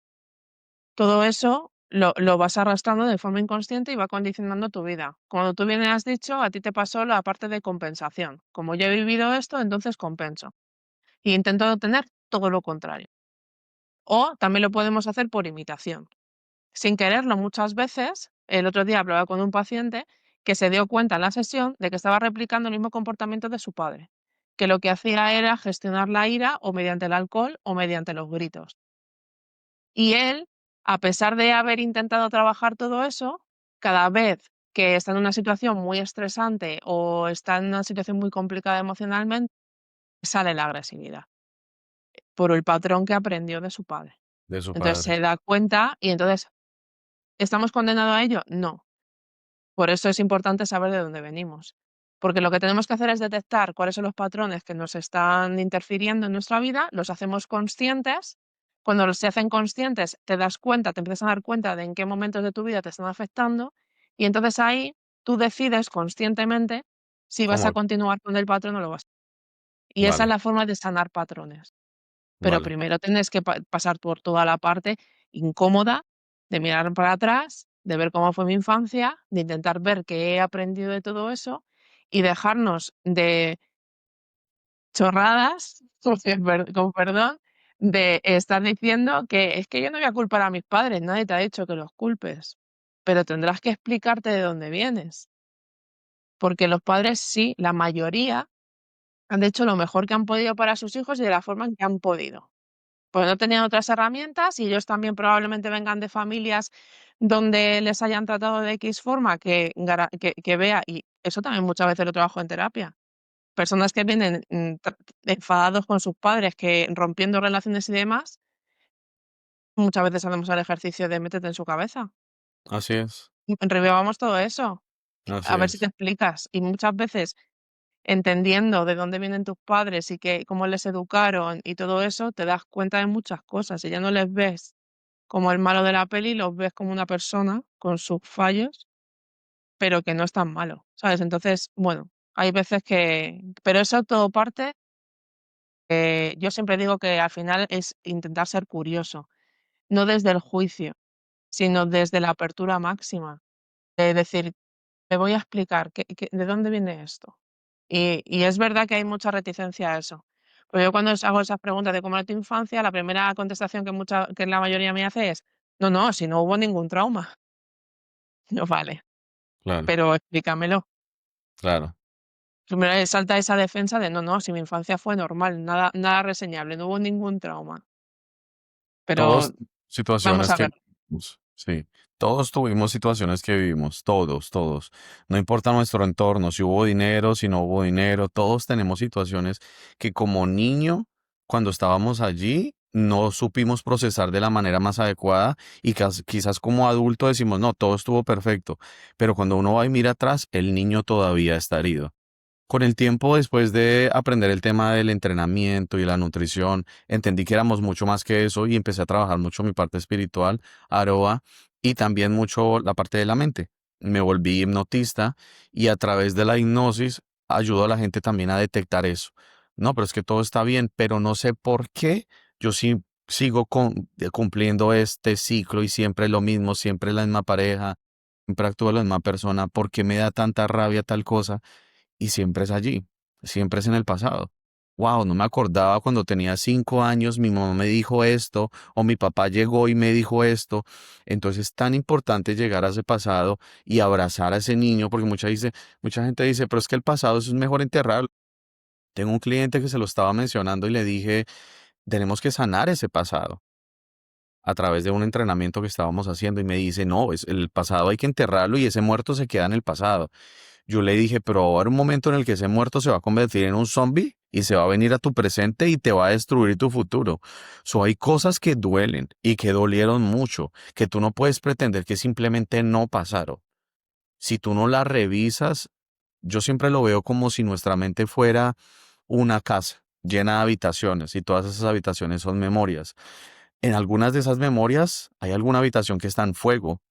S2: Todo eso lo vas arrastrando de forma inconsciente y va condicionando tu vida. Cuando tú bien has dicho, a ti te pasó la parte de compensación. Como yo he vivido esto, entonces compenso. Y intento tener todo lo contrario. O también lo podemos hacer por imitación. Sin quererlo muchas veces, el otro día hablaba con un paciente que se dio cuenta en la sesión de que estaba replicando el mismo comportamiento de su padre, que lo que hacía era gestionar la ira o mediante el alcohol o mediante los gritos. Y él a pesar de haber intentado trabajar todo eso, cada vez que está en una situación muy estresante o está en una situación muy complicada emocionalmente, sale la agresividad, por el patrón que aprendió de su padre.
S1: de su
S2: Entonces
S1: padre.
S2: se da cuenta y entonces, ¿estamos condenados a ello? No. Por eso es importante saber de dónde venimos. Porque lo que tenemos que hacer es detectar cuáles son los patrones que nos están interfiriendo en nuestra vida, los hacemos conscientes. Cuando se hacen conscientes, te das cuenta, te empiezas a dar cuenta de en qué momentos de tu vida te están afectando, y entonces ahí tú decides conscientemente si vas a
S1: ¿Cómo?
S2: continuar con el patrón o lo vas. Y esa es
S1: Vale,
S2: la forma de sanar patrones. Pero
S1: vale.
S2: primero tienes que pasar por toda la parte incómoda de mirar para atrás, de ver cómo fue mi infancia, de intentar ver qué he aprendido de todo eso y dejarnos de chorradas, con perdón, de estar diciendo que es que yo no voy a culpar a mis padres, nadie te ha dicho que los culpes, pero tendrás que explicarte de dónde vienes, porque los padres sí, la mayoría han hecho lo mejor que han podido para sus hijos y de la forma en que han podido. Pues no tenían otras herramientas y ellos también probablemente vengan de familias donde les hayan tratado de X forma que vea, y eso también muchas veces lo trabajo en terapia. Personas que vienen enfadados con sus padres, que rompiendo relaciones y demás, muchas veces hacemos el ejercicio de métete en su cabeza.
S1: Así es,
S2: Revivamos todo eso,
S1: así
S2: a ver si te
S1: es.
S2: explicas. Y muchas veces entendiendo de dónde vienen tus padres y cómo les educaron y todo eso, te das cuenta de muchas cosas y ya no les ves como el malo de la peli, los ves como una persona con sus fallos, pero que no es tan malo, ¿sabes? Entonces, bueno, hay veces pero eso todo parte, yo siempre digo que al final es intentar ser curioso, no desde el juicio, sino desde la apertura máxima, de decir, te voy a explicar de dónde viene esto. Y es verdad que hay mucha reticencia a eso. Pero yo cuando os hago esas preguntas de cómo era tu infancia, la primera contestación que la mayoría me hace es: "No, no, si no hubo ningún trauma". No, vale,
S1: Claro,
S2: pero explícamelo.
S1: claro.
S2: Primero salta esa defensa de: "No, no, si mi infancia fue normal, nada reseñable, no hubo ningún trauma". Pero
S1: Todos
S2: vamos
S1: situaciones
S2: a
S1: que
S2: ver,
S1: vivimos, sí. Todos tuvimos situaciones que vivimos, todos, todos. No importa nuestro entorno, si hubo dinero, si no hubo dinero, todos tenemos situaciones que como niño, cuando estábamos allí, no supimos procesar de la manera más adecuada y quizás como adulto decimos, no, todo estuvo perfecto, pero cuando uno va y mira atrás, el niño todavía está herido. Con el tiempo, después de aprender el tema del entrenamiento y la nutrición, entendí que éramos mucho más que eso y empecé a trabajar mucho mi parte espiritual, Aroa, y también mucho la parte de la mente. Me volví hipnotista y a través de la hipnosis ayudo a la gente también a detectar eso. No, pero es que todo está bien, pero no sé por qué yo sí sigo cumpliendo este ciclo y siempre lo mismo, siempre la misma pareja, siempre actúo la misma persona, ¿por qué me da tanta rabia tal cosa? Y siempre es allí, siempre es en el pasado. Wow, no me acordaba cuando tenía 5 años, mi mamá me dijo esto, o mi papá llegó y me dijo esto. Entonces es tan importante llegar a ese pasado y abrazar a ese niño, porque mucha gente dice, pero es que el pasado eso es mejor enterrarlo. Tengo un cliente que se lo estaba mencionando y le dije, tenemos que sanar ese pasado a través de un entrenamiento que estábamos haciendo y me dice, no, el pasado hay que enterrarlo y ese muerto se queda en el pasado. Yo le dije, pero va a haber un momento en el que ese muerto se va a convertir en un zombie y se va a venir a tu presente y te va a destruir tu futuro. Hay cosas que duelen y que dolieron mucho, que tú no puedes pretender que simplemente no pasaron. Si tú no las revisas, yo siempre lo veo como si nuestra mente fuera una casa llena de habitaciones y todas esas habitaciones son memorias. En algunas de esas memorias hay alguna habitación que está en fuego.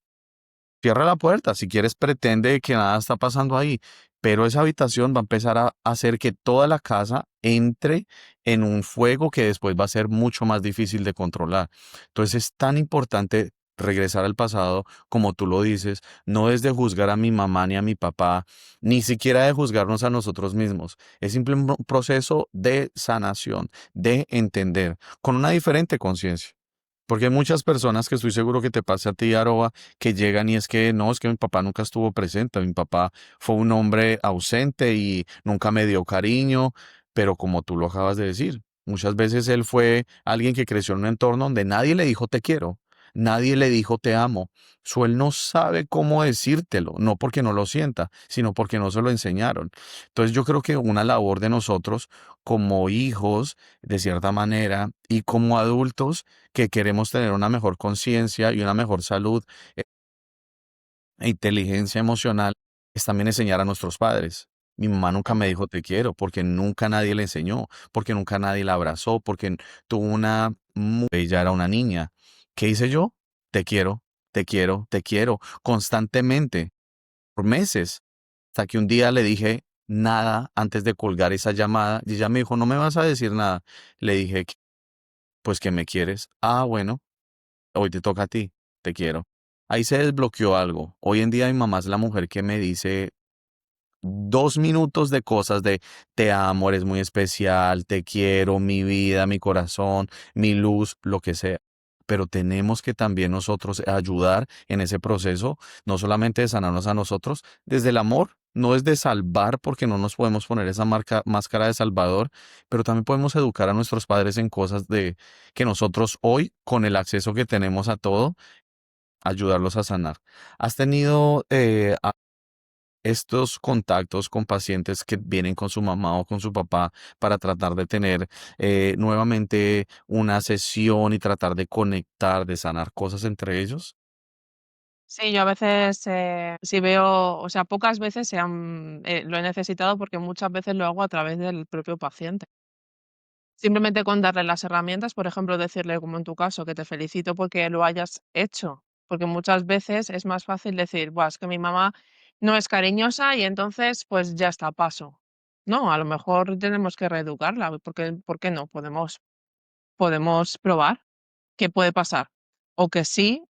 S1: Cierra la puerta, si quieres pretende que nada está pasando ahí, pero esa habitación va a empezar a hacer que toda la casa entre en un fuego que después va a ser mucho más difícil de controlar. Entonces es tan importante regresar al pasado, como tú lo dices, no es de juzgar a mi mamá ni a mi papá, ni siquiera de juzgarnos a nosotros mismos. Es simplemente un proceso de sanación, de entender, con una diferente conciencia. Porque hay muchas personas que estoy seguro que te pasa a ti, Aroba, que llegan y es que no, es que mi papá nunca estuvo presente, mi papá fue un hombre ausente y nunca me dio cariño, pero como tú lo acabas de decir, muchas veces él fue alguien que creció en un entorno donde nadie le dijo te quiero, Nadie le dijo te amo. Él no sabe cómo decírtelo, no porque no lo sienta, sino porque no se lo enseñaron. Entonces yo creo que una labor de nosotros como hijos, de cierta manera, y como adultos que queremos tener una mejor conciencia y una mejor salud e inteligencia emocional, es también enseñar a nuestros padres. Mi mamá nunca me dijo te quiero, porque nunca nadie le enseñó, porque nunca nadie la abrazó, porque tuvo ella era una niña. ¿Qué hice yo? Te quiero, te quiero, te quiero, constantemente, por meses, hasta que un día le dije nada antes de colgar esa llamada y ella me dijo, no me vas a decir nada. Le dije, pues que me quieres. Ah, bueno, hoy te toca a ti, te quiero. Ahí se desbloqueó algo. Hoy en día mi mamá es la mujer que me dice 2 minutos de cosas de te amo, eres muy especial, te quiero, mi vida, mi corazón, mi luz, lo que sea. Pero tenemos que también nosotros ayudar en ese proceso, no solamente de sanarnos a nosotros, desde el amor, no es de salvar, porque no nos podemos poner esa máscara de salvador, pero también podemos educar a nuestros padres en cosas de que nosotros hoy, con el acceso que tenemos a todo, ayudarlos a sanar. ¿Has tenido estos contactos con pacientes que vienen con su mamá o con su papá para tratar de tener nuevamente una sesión y tratar de conectar, de sanar cosas entre ellos?
S2: Sí, yo a veces, sí veo, o sea, pocas veces lo he necesitado porque muchas veces lo hago a través del propio paciente. Simplemente con darle las herramientas, por ejemplo, decirle, como en tu caso, que te felicito porque lo hayas hecho, porque muchas veces es más fácil decir, buah, es que mi mamá no es cariñosa y entonces pues ya está, paso. No, a lo mejor tenemos que reeducarla, porque, ¿por qué no? Podemos probar qué puede pasar. O que sí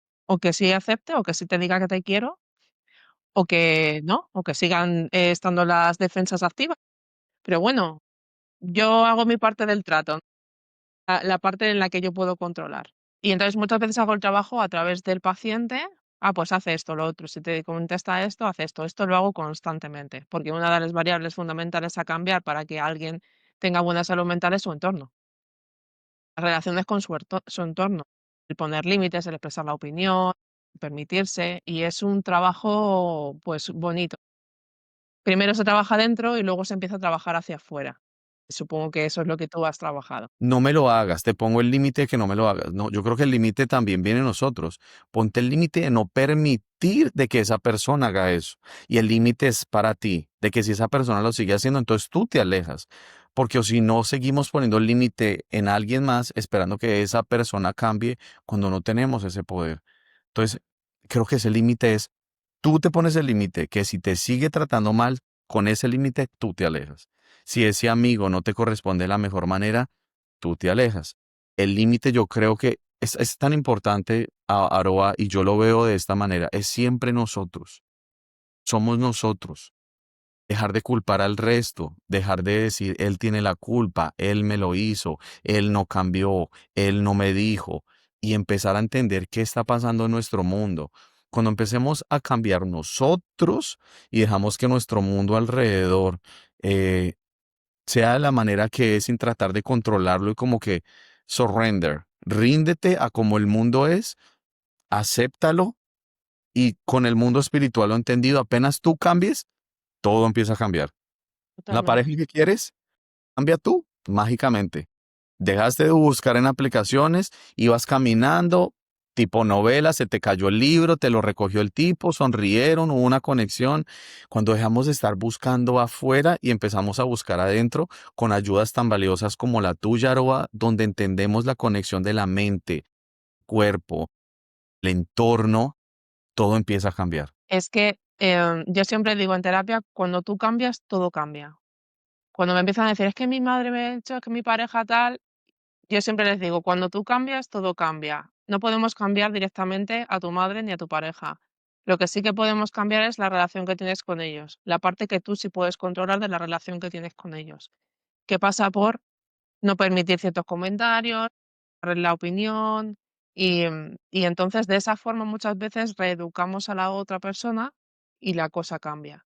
S2: acepte, o que sí te diga que te quiero, o que no, o que sigan estando las defensas activas. Pero bueno, yo hago mi parte del trato, la parte en la que yo puedo controlar. Y entonces muchas veces hago el trabajo a través del paciente. Ah, pues hace esto, lo otro. Si te contesta esto, hace esto. Esto lo hago constantemente, porque una de las variables fundamentales a cambiar para que alguien tenga buena salud mental es su entorno. Las relaciones con su entorno. El poner límites, el expresar la opinión, permitirse. Y es un trabajo, pues, bonito. Primero se trabaja dentro y luego se empieza a trabajar hacia afuera. Supongo que eso es lo que tú has trabajado.
S1: No me lo hagas, te pongo el límite de que no me lo hagas. No, yo creo que el límite también viene de nosotros. Ponte el límite de no permitir de que esa persona haga eso. Y el límite es para ti, de que si esa persona lo sigue haciendo, entonces tú te alejas. Porque o si no seguimos poniendo el límite en alguien más, esperando que esa persona cambie cuando no tenemos ese poder. Entonces, creo que ese límite es, tú te pones el límite, que si te sigue tratando mal, con ese límite tú te alejas. Si ese amigo no te corresponde de la mejor manera, tú te alejas. El límite yo creo que es tan importante, Aroa, y yo lo veo de esta manera, es siempre nosotros, somos nosotros. Dejar de culpar al resto, dejar de decir, él tiene la culpa, él me lo hizo, él no cambió, él no me dijo, y empezar a entender qué está pasando en nuestro mundo. Cuando empecemos a cambiar nosotros y dejamos que nuestro mundo alrededor eh, sea de la manera que es sin tratar de controlarlo y como que surrender, ríndete a como el mundo es, acéptalo y con el mundo espiritual lo entendido, apenas tú cambies, todo empieza a cambiar. La
S2: Totalmente.
S1: pareja que quieres, cambia tú mágicamente. Dejaste de buscar en aplicaciones, ibas caminando, tipo novela, se te cayó el libro, te lo recogió el tipo, sonrieron, hubo una conexión. Cuando dejamos de estar buscando afuera y empezamos a buscar adentro con ayudas tan valiosas como la tuya, Aroa, donde entendemos la conexión de la mente, cuerpo, el entorno, todo empieza a cambiar.
S2: Es que, yo siempre digo en terapia, cuando tú cambias, todo cambia. Cuando me empiezan a decir: "Es que mi madre me ha hecho, es que mi pareja tal", yo siempre les digo: "Cuando tú cambias, todo cambia". No podemos cambiar directamente a tu madre ni a tu pareja. Lo que sí que podemos cambiar es la relación que tienes con ellos, la parte que tú sí puedes controlar de la relación que tienes con ellos, que pasa por no permitir ciertos comentarios, darles la opinión y entonces de esa forma muchas veces reeducamos a la otra persona y la cosa cambia.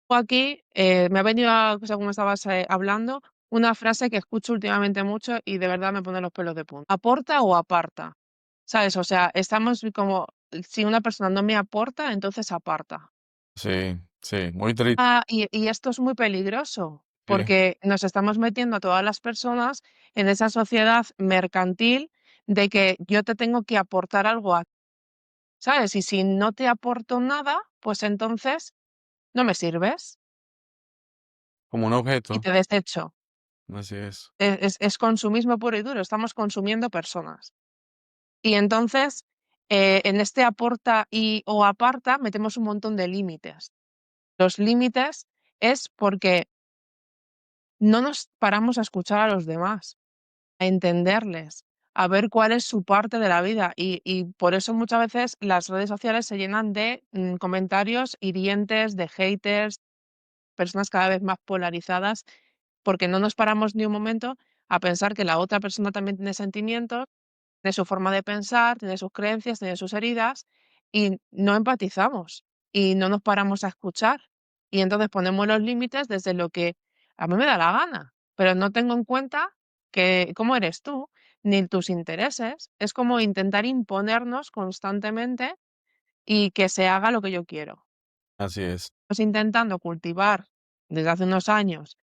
S2: Aquí me ha venido, según estabas hablando, una frase que escucho últimamente mucho y de verdad me pone los pelos de punta. ¿Aporta o aparta? ¿sabes? O sea, estamos como, si una persona no me aporta, entonces aparta.
S1: Sí, sí, muy triste.
S2: Y esto es muy peligroso, porque nos estamos metiendo a todas las personas en esa sociedad mercantil de que yo te tengo que aportar algo ¿sabes? Y si no te aporto nada, pues entonces no me sirves
S1: Como un
S2: y
S1: objeto,
S2: te desecho.
S1: así es.
S2: Es consumismo puro y duro, estamos consumiendo personas. Y entonces, en este aporta y o aparta metemos un montón de límites. Los límites es porque no nos paramos a escuchar a los demás, a entenderles, a ver cuál es su parte de la vida. Y por eso muchas veces las redes sociales se llenan de comentarios hirientes, de haters, personas cada vez más polarizadas, porque no nos paramos ni un momento a pensar que la otra persona también tiene sentimientos, tiene su forma de pensar, tiene sus creencias, tiene sus heridas, y no empatizamos y no nos paramos a escuchar. Y entonces ponemos los límites desde lo que a mí me da la gana, pero no tengo en cuenta que cómo eres tú, ni tus intereses. Es como intentar imponernos constantemente y que se haga lo que yo quiero.
S1: Así es,
S2: Estamos intentando cultivar desde hace unos años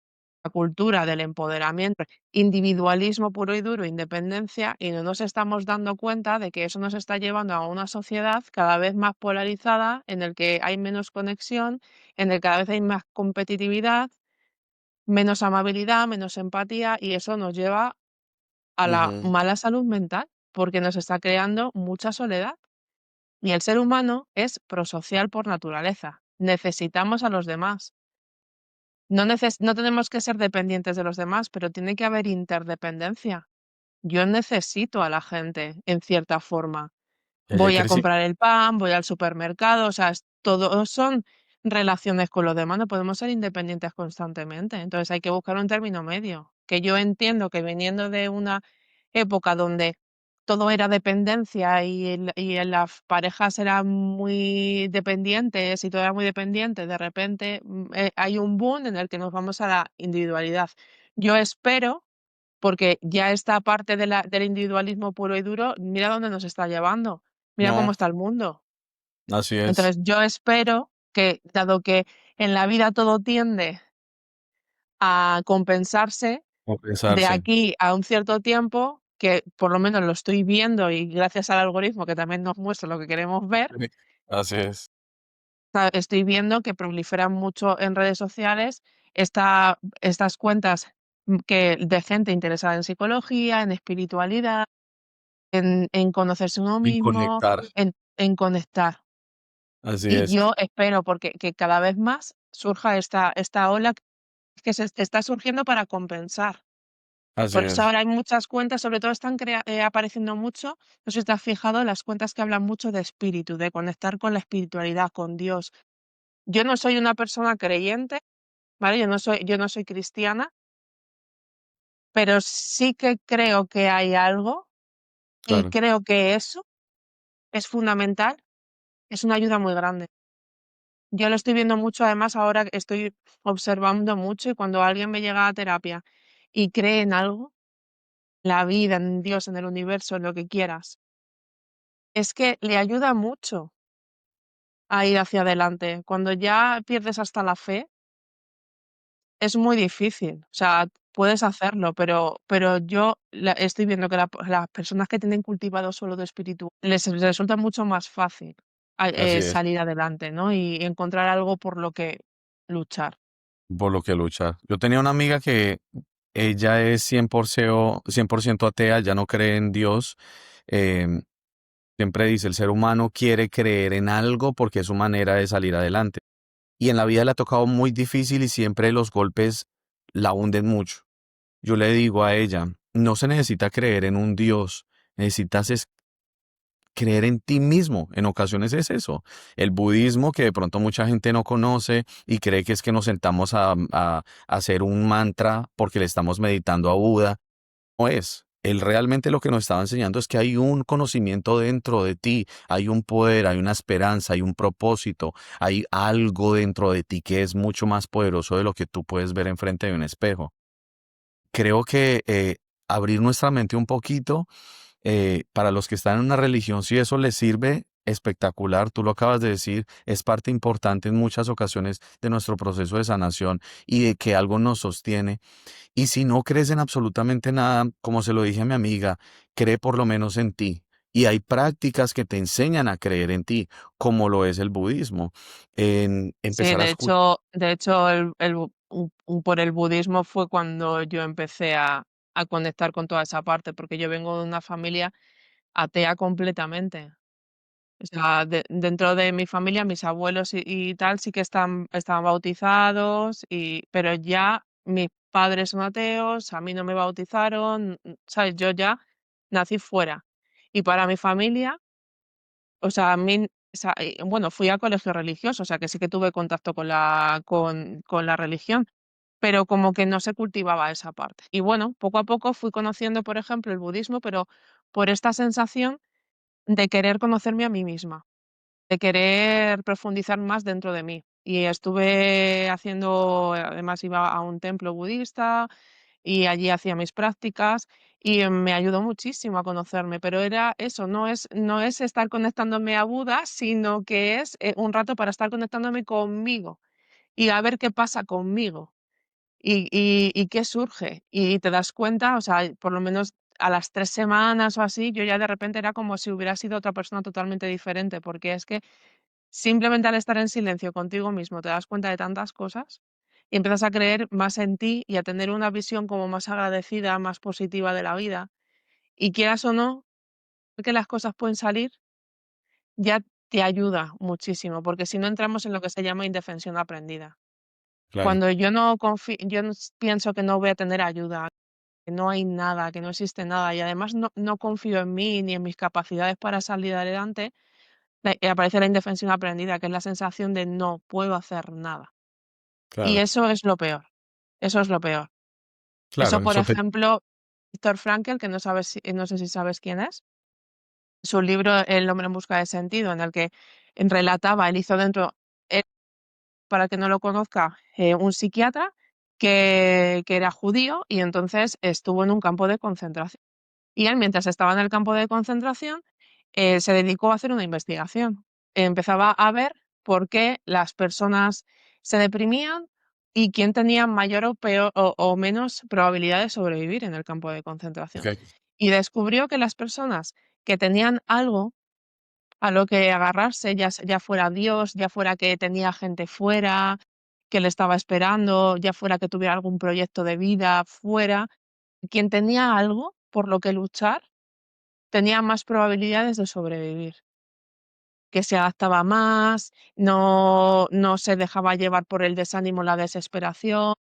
S2: la cultura del empoderamiento, individualismo puro y duro, independencia, y no nos estamos dando cuenta de que eso nos está llevando a una sociedad cada vez más polarizada, en el que hay menos conexión, en el que cada vez hay más competitividad, menos amabilidad, menos empatía, y eso nos lleva a la
S1: ujú,
S2: mala salud mental, porque nos está creando mucha soledad. Y el ser humano es prosocial por naturaleza. Necesitamos a los demás. No tenemos que ser dependientes de los demás, pero tiene que haber interdependencia. Yo necesito a la gente en cierta forma. Voy a comprar el pan, voy al supermercado, o sea, todo son relaciones con los demás, no podemos ser independientes constantemente. Entonces hay que buscar un término medio, que yo entiendo que viniendo de una época donde todo era dependencia y en las parejas eran muy dependientes y todo era muy dependiente, de repente hay un boom en el que nos vamos a la individualidad. Yo espero, porque ya esta parte de del individualismo puro y duro, mira dónde nos está llevando, mira cómo
S1: no,
S2: está el mundo.
S1: así es,
S2: Entonces yo espero que, dado que en la vida todo tiende a compensarse, de
S1: compensarse.
S2: aquí a un cierto tiempo, que por lo menos lo estoy viendo y gracias al algoritmo que también nos muestra lo que queremos ver,
S1: Sí, así es,
S2: estoy viendo que proliferan mucho en redes sociales estas cuentas de gente interesada en psicología, en espiritualidad, en conocerse uno
S1: en
S2: mismo,
S1: conectar,
S2: en conectar.
S1: así
S2: Y
S1: es,
S2: yo espero porque que cada vez más surja esta ola que se está surgiendo para compensar.
S1: así
S2: Por eso
S1: es.
S2: ahora hay muchas cuentas, sobre todo están apareciendo mucho, no sé si te has fijado, las cuentas que hablan mucho de espíritu, de conectar con la espiritualidad, con Dios. Yo no soy una persona creyente, ¿vale? Yo no soy cristiana, pero sí que creo que hay algo y
S1: Claro,
S2: creo que eso es fundamental, es una ayuda muy grande. Yo lo estoy viendo mucho, además ahora estoy observando mucho y cuando alguien me llega a terapia y cree en algo, la vida, en Dios, en el universo, en lo que quieras, es que le ayuda mucho a ir hacia adelante. Cuando ya pierdes hasta la fe, es muy difícil. O sea, puedes hacerlo, pero yo estoy viendo que las personas que tienen cultivado suelo de espíritu les resulta mucho más fácil
S1: así es,
S2: salir adelante, ¿no? Y encontrar algo por lo que luchar.
S1: por lo que luchar. Yo tenía una amiga que ella es 100% atea, ya no cree en Dios. em, Siempre dice, el ser humano quiere creer en algo porque es su manera de salir adelante. Y en la vida le ha tocado muy difícil y siempre los golpes la hunden mucho. Yo le digo a ella, no se necesita creer en un Dios, necesitas es creer en ti mismo. En ocasiones es eso. El budismo que de pronto mucha gente no conoce y cree que es que nos sentamos a hacer un mantra porque le estamos meditando a Buda. No es. Él realmente lo que nos estaba enseñando es que hay un conocimiento dentro de ti, hay un poder, hay una esperanza, hay un propósito, hay algo dentro de ti que es mucho más poderoso de lo que tú puedes ver enfrente de un espejo. Creo que abrir nuestra mente un poquito Para los que están en una religión, si eso les sirve, espectacular, tú lo acabas de decir, es parte importante en muchas ocasiones de nuestro proceso de sanación y de que algo nos sostiene. Y si no crees en absolutamente nada, como se lo dije a mi amiga, cree por lo menos en ti. Y hay prácticas que te enseñan a creer en ti, como lo es el budismo. En
S2: Sí,
S1: empezar a escuchar.
S2: de hecho por el budismo fue cuando yo empecé a conectar con toda esa parte, porque yo vengo de una familia atea completamente. O sea, dentro de mi familia, mis abuelos y tal sí que estaban bautizados, pero ya mis padres son ateos, a mí no me bautizaron, ¿sabes? Yo ya nací fuera. Y para mi familia, o sea, a mí, o sea, bueno, fui a colegio religioso, o sea, que sí que tuve contacto con la religión, pero como que no se cultivaba esa parte. Y bueno, poco a poco fui conociendo, por ejemplo, el budismo, pero por esta sensación de querer conocerme a mí misma, de querer profundizar más dentro de mí. Y estuve haciendo, además iba a un templo budista y allí hacía mis prácticas y me ayudó muchísimo a conocerme, pero era eso, no es estar conectándome a Buda, sino que es un rato para estar conectándome conmigo y a ver qué pasa conmigo y qué surge. Y te das cuenta, o sea, por lo menos a las 3 semanas o así, yo ya de repente era como si hubiera sido otra persona totalmente diferente, porque es que simplemente al estar en silencio contigo mismo te das cuenta de tantas cosas y empiezas a creer más en ti y a tener una visión como más agradecida, más positiva de la vida. Y quieras o no, que las cosas pueden salir, ya te ayuda muchísimo, porque si no entramos en lo que se llama indefensión aprendida.
S1: Claro,
S2: Cuando yo no confío, pienso que no voy a tener ayuda, que no hay nada, que no existe nada y además no confío en mí ni en mis capacidades para salir adelante, aparece la indefensión aprendida, que es la sensación de no puedo hacer nada. Y
S1: claro,
S2: eso es lo peor, eso es lo peor. Eso,
S1: claro.
S2: por
S1: Eso te,
S2: ejemplo, Viktor Frankl, que no sé si sabes quién es, su libro El hombre en busca de sentido, en el que relataba, él hizo dentro, para el que no lo conozca, un psiquiatra que era judío y entonces estuvo en un campo de concentración. Y él, mientras estaba en el campo de concentración, se dedicó a hacer una investigación. Empezaba a ver por qué las personas se deprimían y quién tenía mayor o peor o menos probabilidad de sobrevivir en el campo de concentración.
S1: ok,
S2: Y descubrió que las personas que tenían algo a lo que agarrarse, ya fuera Dios, ya fuera que tenía gente fuera, que le estaba esperando, ya fuera que tuviera algún proyecto de vida fuera, quien tenía algo por lo que luchar, tenía más probabilidades de sobrevivir, que se adaptaba más, no se dejaba llevar por el desánimo, la desesperación,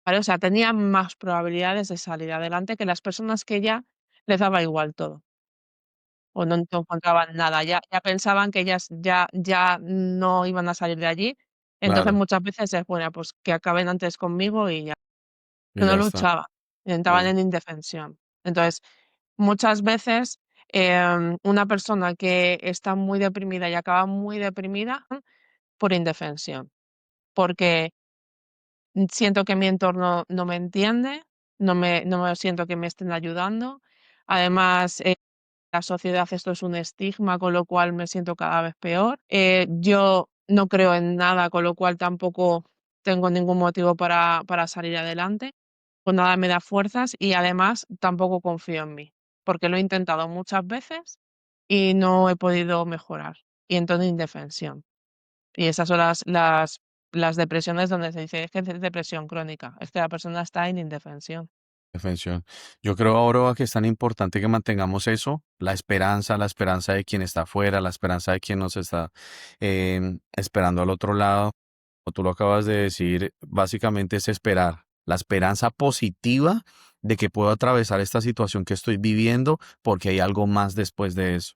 S2: ¿vale? O sea, tenía más probabilidades de salir adelante que las personas que ya les daba igual todo. O no encontraban nada, ya pensaban que ya no iban a salir de allí. Entonces,
S1: claro,
S2: muchas veces es, bueno, pues que acaben antes conmigo y ya.
S1: y
S2: No
S1: ya está.
S2: luchaban, entraban
S1: Claro,
S2: en indefensión. Entonces, muchas veces, una persona que está muy deprimida y acaba muy deprimida por indefensión, porque siento que mi entorno no me entiende, no me siento que me estén ayudando. Además, la sociedad esto es un estigma, con lo cual me siento cada vez peor. Yo no creo en nada, con lo cual tampoco tengo ningún motivo para salir adelante. Pues nada me da fuerzas y además tampoco confío en mí, porque lo he intentado muchas veces y no he podido mejorar. Y entonces indefensión. Y esas son las depresiones donde se dice es que es depresión crónica, es que la persona está en indefensión.
S1: defensión. Yo creo ahora que es tan importante que mantengamos eso, la esperanza de quien está afuera, la esperanza de quien nos está esperando al otro lado. Como tú lo acabas de decir, básicamente es esperar, la esperanza positiva de que puedo atravesar esta situación que estoy viviendo porque hay algo más después de eso.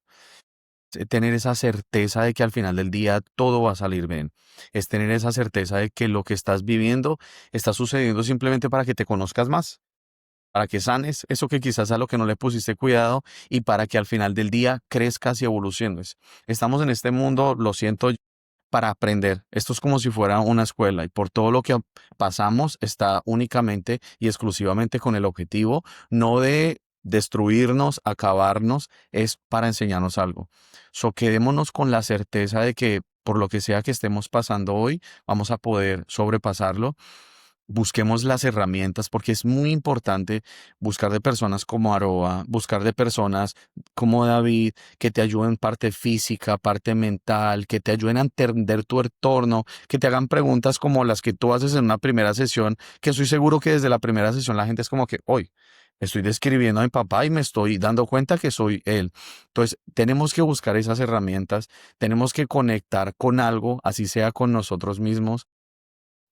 S1: Tener esa certeza de que al final del día todo va a salir bien. Es tener esa certeza de que lo que estás viviendo está sucediendo simplemente para que te conozcas más, para que sanes eso que quizás a lo que no le pusiste cuidado y para que al final del día crezcas y evoluciones. Estamos en este mundo, lo siento, para aprender. Esto es como si fuera una escuela y por todo lo que pasamos está únicamente y exclusivamente con el objetivo no de destruirnos, acabarnos, es para enseñarnos algo. So, quedémonos con la certeza de que por lo que sea que estemos pasando hoy, vamos a poder sobrepasarlo. Busquemos las herramientas porque es muy importante buscar de personas como Aroa, buscar de personas como David, que te ayuden parte física, parte mental, que te ayuden a entender tu entorno, que te hagan preguntas como las que tú haces en una primera sesión, que estoy seguro que desde la primera sesión la gente es como que, hoy estoy describiendo a mi papá y me estoy dando cuenta que soy él. Entonces, tenemos que buscar esas herramientas, tenemos que conectar con algo, así sea con nosotros mismos,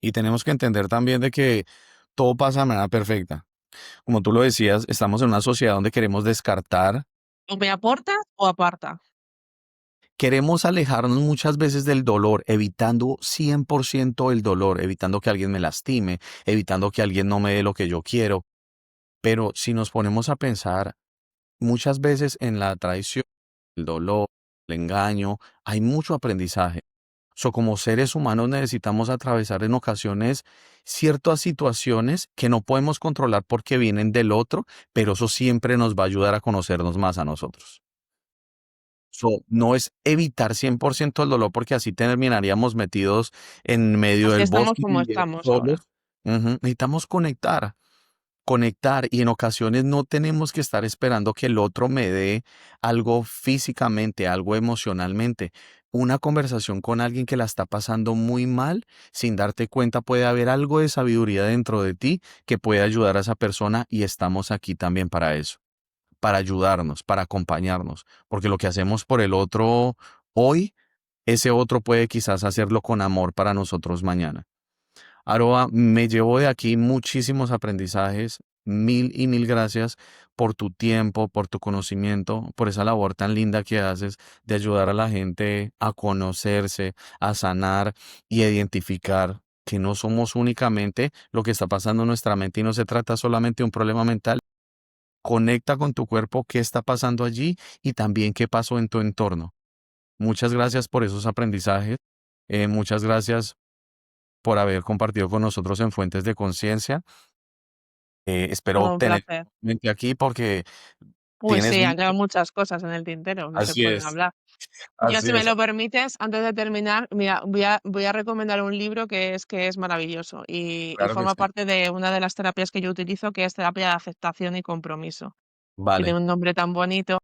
S1: y tenemos que entender también de que todo pasa de manera perfecta. Como tú lo decías, estamos en una sociedad donde queremos descartar,
S2: O me aporta o aparta.
S1: queremos alejarnos muchas veces del dolor, evitando 100% el dolor, evitando que alguien me lastime, evitando que alguien no me dé lo que yo quiero. Pero si nos ponemos a pensar, muchas veces en la traición, el dolor, el engaño, hay mucho aprendizaje. So, como seres humanos necesitamos atravesar en ocasiones ciertas situaciones que no podemos controlar porque vienen del otro, pero eso siempre nos va a ayudar a conocernos más a nosotros. So, no es evitar 100% el dolor porque así terminaríamos metidos en medio
S2: Así
S1: del
S2: estamos
S1: bosque
S2: como
S1: viviendo
S2: estamos ahora.
S1: solos. Necesitamos conectar y en ocasiones no tenemos que estar esperando que el otro me dé algo físicamente, algo emocionalmente. Una conversación con alguien que la está pasando muy mal, sin darte cuenta, puede haber algo de sabiduría dentro de ti que puede ayudar a esa persona y estamos aquí también para eso, para ayudarnos, para acompañarnos, porque lo que hacemos por el otro hoy, ese otro puede quizás hacerlo con amor para nosotros mañana. Aroa, me llevo de aquí muchísimos aprendizajes. Mil y mil gracias por tu tiempo, por tu conocimiento, por esa labor tan linda que haces de ayudar a la gente a conocerse, a sanar y a identificar que no somos únicamente lo que está pasando en nuestra mente y no se trata solamente de un problema mental. Conecta con tu cuerpo qué está pasando allí y también qué pasó en tu entorno. Muchas gracias por esos aprendizajes. Muchas gracias por haber compartido con nosotros en Fuentes de Conciencia. Espero
S2: Todo un
S1: tener
S2: placer.
S1: mente aquí porque
S2: Pues
S1: tienes
S2: sí, han
S1: mucho.
S2: quedado muchas cosas en el tintero que se
S1: Así
S2: pueden
S1: es,
S2: hablar. Yo,
S1: así
S2: si me
S1: es.
S2: lo permites, antes de terminar, mira, voy a recomendar un libro que es maravilloso y
S1: Claro que
S2: forma
S1: sí.
S2: parte de una de las terapias que yo utilizo, que es terapia de aceptación y compromiso. Tiene
S1: Vale,
S2: un nombre tan bonito,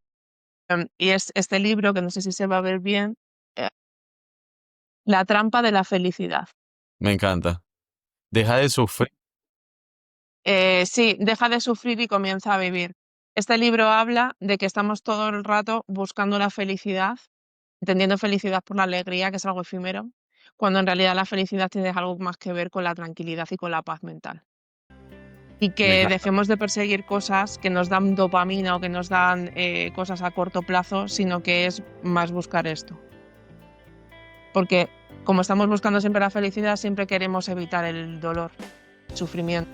S2: y es este libro, que no sé si se va a ver bien, eh, La trampa de la felicidad.
S1: me encanta. Deja de sufrir.
S2: Sí, deja de sufrir y comienza a vivir. Este libro habla de que estamos todo el rato buscando la felicidad, entendiendo felicidad por la alegría, que es algo efímero, cuando en realidad la felicidad tiene algo más que ver con la tranquilidad y con la paz mental. Y
S1: Me
S2: que
S1: encanta.
S2: dejemos de perseguir cosas que nos dan dopamina o que nos dan cosas a corto plazo, sino que es más buscar esto. Porque como estamos buscando siempre la felicidad, siempre queremos evitar el dolor, el sufrimiento.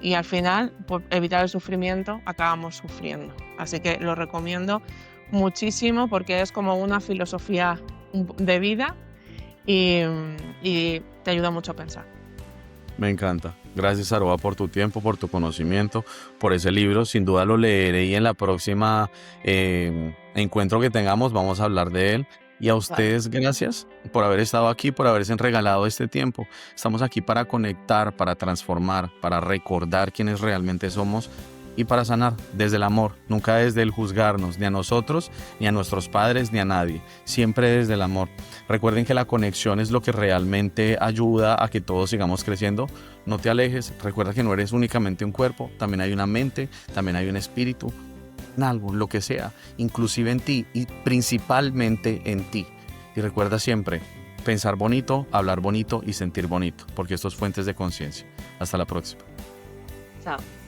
S2: Y al final, por evitar el sufrimiento, acabamos sufriendo. Así que lo recomiendo muchísimo porque es como una filosofía de vida y te ayuda mucho a pensar.
S1: Me encanta. Gracias, Aroa, por tu tiempo, por tu conocimiento, por ese libro. Sin duda lo leeré y en la próxima encuentro que tengamos vamos a hablar de él. Y a
S2: Vale.
S1: ustedes, gracias por haber estado aquí, por haberse regalado este tiempo. Estamos aquí para conectar, para transformar, para recordar quiénes realmente somos y para sanar desde el amor, nunca desde el juzgarnos, ni a nosotros, ni a nuestros padres, ni a nadie. Siempre desde el amor. Recuerden que la conexión es lo que realmente ayuda a que todos sigamos creciendo. No te alejes, recuerda que no eres únicamente un cuerpo, también hay una mente, también hay un espíritu, en algo, lo que sea, inclusive en ti y principalmente en ti. Y recuerda siempre, pensar bonito, hablar bonito y sentir bonito, porque esto es Fuentes de Conciencia. Hasta la próxima.
S2: Chao.